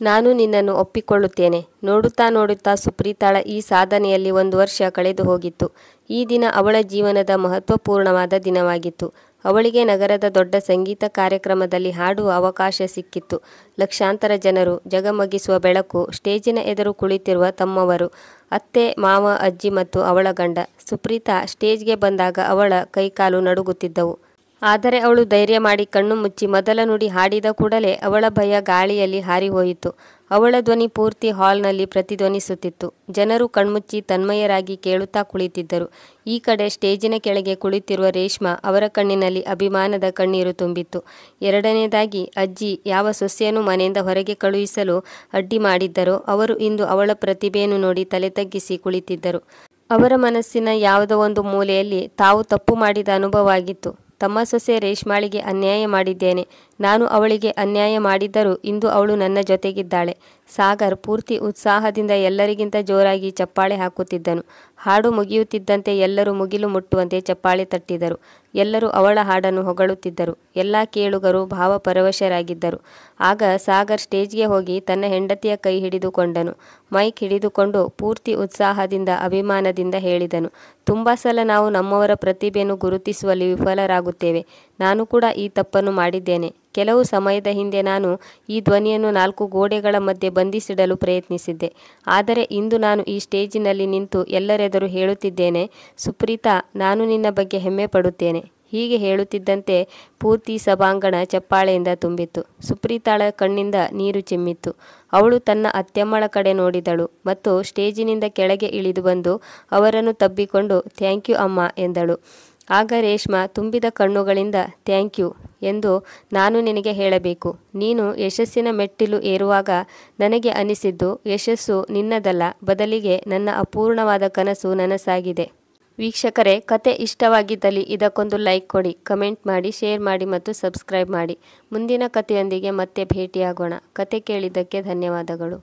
S1: ನಾನು ನಿನ್ನನ್ನು ಒಪ್ಪಿಕೊಳ್ಳುತ್ತೇನೆ. ನೋಡುತ್ತಾ ನೋಡುತ್ತಾ ಸುಪ್ರೀತಾಳ ಈ ಸಾಧನೆಯಲ್ಲಿ 1 ವರ್ಷ ಕಳೆದು ಹೋಗಿತ್ತು. ಈ ದಿನ ಅವಳ ಜೀವನದ ಮಹತ್ವಪೂರ್ಣವಾದ ದಿನವಾಗಿತ್ತು. ಅವಳಿಗೆ ನಗರದ ದೊಡ್ಡ ಸಂಗೀತ ಕಾರ್ಯಕ್ರಮದಲ್ಲಿ ಹಾಡುವ ಅವಕಾಶ ಸಿಕ್ಕಿತ್ತು. ಲಕ್ಷಾಂತರ ಜನರು, ಜಗಮಗಿಸುವ ಬೆಳಕು, ಸ್ಟೇಜಿನ ಎದುರು ಕುಳಿತಿರುವ ತಮ್ಮವರು, ಅತ್ತೆ, ಮಾವ, ಅಜ್ಜಿ ಮತ್ತು ಅವಳ ಗಂಡ. ಸುಪ್ರೀತಾ ಸ್ಟೇಜ್ಗೆ ಬಂದಾಗ ಅವಳ ಕೈಕಾಲು ನಡುಗುತ್ತಿದ್ದವು. ಆದರೆ ಅವಳು ಧೈರ್ಯ ಮಾಡಿ ಕಣ್ಣು ಮುಚ್ಚಿ ಮೊದಲ ನುಡಿ ಹಾಡಿದ ಕೂಡಲೇ ಅವಳ ಭಯ ಗಾಳಿಯಲ್ಲಿ ಹಾರಿಹೋಯಿತು. ಅವಳ ಧ್ವನಿ ಪೂರ್ತಿ ಹಾಲ್ನಲ್ಲಿ ಪ್ರತಿಧ್ವನಿಸುತ್ತಿತ್ತು. ಜನರು ಕಣ್ಮುಚ್ಚಿ ತನ್ಮಯರಾಗಿ ಕೇಳುತ್ತಾ ಕುಳಿತಿದ್ದರು. ಈ ಕಡೆ ಸ್ಟೇಜಿನ ಕೆಳಗೆ ಕುಳಿತಿರುವ ರೇಷ್ಮಾ ಅವರ ಕಣ್ಣಿನಲ್ಲಿ ಅಭಿಮಾನದ ಕಣ್ಣೀರು ತುಂಬಿತ್ತು. ಎರಡನೇದಾಗಿ ಅಜ್ಜಿ ಯಾವ ಸೊಸೆಯನ್ನು ಮನೆಯಿಂದ ಹೊರಗೆ ಕಳುಹಿಸಲು ಅಡ್ಡಿ ಮಾಡಿದ್ದರೋ ಅವರು ಇಂದು ಅವಳ ಪ್ರತಿಭೆಯನ್ನು ನೋಡಿ ತಲೆ ತಗ್ಗಿಸಿ ಕುಳಿತಿದ್ದರು. ಅವರ ಮನಸ್ಸಿನ ಯಾವುದೋ ಒಂದು ಮೂಲೆಯಲ್ಲಿ ತಾವು ತಪ್ಪು ಮಾಡಿದ ಅನುಭವ ಆಗಿತ್ತು. ತಮ್ಮ ಸೊಸೆ ರೇಷ್ಮಾಳಿಗೆ ಅನ್ಯಾಯ ಮಾಡಿದ್ದೇನೆ. ನಾನು ಅವಳಿಗೆ ಅನ್ಯಾಯ ಮಾಡಿದ್ದರೂ ಇಂದು ಅವಳು ನನ್ನ ಜೊತೆಗಿದ್ದಾಳೆ. ಸಾಗರ್ ಪೂರ್ತಿ ಉತ್ಸಾಹದಿಂದ ಎಲ್ಲರಿಗಿಂತ ಜೋರಾಗಿ ಚಪ್ಪಾಳೆ ಹಾಕುತ್ತಿದ್ದನು. ಹಾಡು ಮುಗಿಯುತ್ತಿದ್ದಂತೆ ಎಲ್ಲರೂ ಮುಗಿಲು ಮುಟ್ಟುವಂತೆ ಚಪ್ಪಾಳೆ ತಟ್ಟಿದರು. ಎಲ್ಲರೂ ಅವಳ ಹಾಡನ್ನು ಹೊಗಳುತ್ತಿದ್ದರು. ಎಲ್ಲ ಕೇಳುಗರು ಭಾವಪರವಶರಾಗಿದ್ದರು. ಆಗ ಸಾಗರ್ ಸ್ಟೇಜ್ಗೆ ಹೋಗಿ ತನ್ನ ಹೆಂಡತಿಯ ಕೈ ಹಿಡಿದುಕೊಂಡನು. ಮೈಕ್ ಹಿಡಿದುಕೊಂಡು ಪೂರ್ತಿ ಉತ್ಸಾಹದಿಂದ, ಅಭಿಮಾನದಿಂದ ಹೇಳಿದನು, ತುಂಬ ಸಲ ನಾವು ನಮ್ಮವರ ಪ್ರತಿಭೆಯನ್ನು ಗುರುತಿಸುವಲ್ಲಿ ವಿಫಲರಾಗುತ್ತೇವೆ. ನಾನು ಕೂಡ ಈ ತಪ್ಪನ್ನು ಮಾಡಿದ್ದೇನೆ. ಕೆಲವು ಸಮಯದ ಹಿಂದೆ ನಾನು ಈ ಧ್ವನಿಯನ್ನು 4 ಗೋಡೆಗಳ ಮಧ್ಯೆ ಬಂಧಿಸಿಡಲು ಪ್ರಯತ್ನಿಸಿದ್ದೆ. ಆದರೆ ಇಂದು ನಾನು ಈ ಸ್ಟೇಜಿನಲ್ಲಿ ನಿಂತು ಎಲ್ಲರೆದುರು ಹೇಳುತ್ತಿದ್ದೇನೆ, ಸುಪ್ರೀತಾ, ನಾನು ನಿನ್ನ ಬಗ್ಗೆ ಹೆಮ್ಮೆ ಪಡುತ್ತೇನೆ. ಹೀಗೆ ಹೇಳುತ್ತಿದ್ದಂತೆ ಪೂರ್ತಿ ಸಭಾಂಗಣ ಚಪ್ಪಾಳೆಯಿಂದ ತುಂಬಿತ್ತು. ಸುಪ್ರೀತಾಳ ಕಣ್ಣಿಂದ ನೀರು ಚಿಮ್ಮಿತ್ತು. ಅವಳು ತನ್ನ ಅತ್ತೆಮ್ಮಳ ಕಡೆ ನೋಡಿದಳು ಮತ್ತು ಸ್ಟೇಜಿನಿಂದ ಕೆಳಗೆ ಇಳಿದು ಬಂದು ಅವರನ್ನು ತಬ್ಬಿಕೊಂಡು ಥ್ಯಾಂಕ್ ಯು ಅಮ್ಮ ಎಂದಳು. ಆಗ ರೇಷ್ಮಾ ತುಂಬಿದ ಕಣ್ಣುಗಳಿಂದ ಥ್ಯಾಂಕ್ ಯು ಎಂದು ನಾನು ನಿನಗೆ ಹೇಳಬೇಕು. ನೀನು ಯಶಸ್ಸಿನ ಮೆಟ್ಟಿಲು ಏರುವಾಗ ನನಗೆ ಅನಿಸಿದ್ದು ಯಶಸ್ಸು ನಿನ್ನದಲ್ಲ, ಬದಲಿಗೆ ನನ್ನ ಅಪೂರ್ಣವಾದ ಕನಸು ನನಸಾಗಿದೆ. ವೀಕ್ಷಕರೇ, ಕತೆ ಇಷ್ಟವಾಗಿದ್ದಲ್ಲಿ ಇದಕ್ಕೊಂದು ಲೈಕ್ ಕೊಡಿ, ಕಮೆಂಟ್ ಮಾಡಿ, ಶೇರ್ ಮಾಡಿ ಮತ್ತು ಸಬ್ಸ್ಕ್ರೈಬ್ ಮಾಡಿ. ಮುಂದಿನ ಕಥೆಯೊಂದಿಗೆ ಮತ್ತೆ ಭೇಟಿಯಾಗೋಣ. ಕತೆ ಕೇಳಿದ್ದಕ್ಕೆ ಧನ್ಯವಾದಗಳು.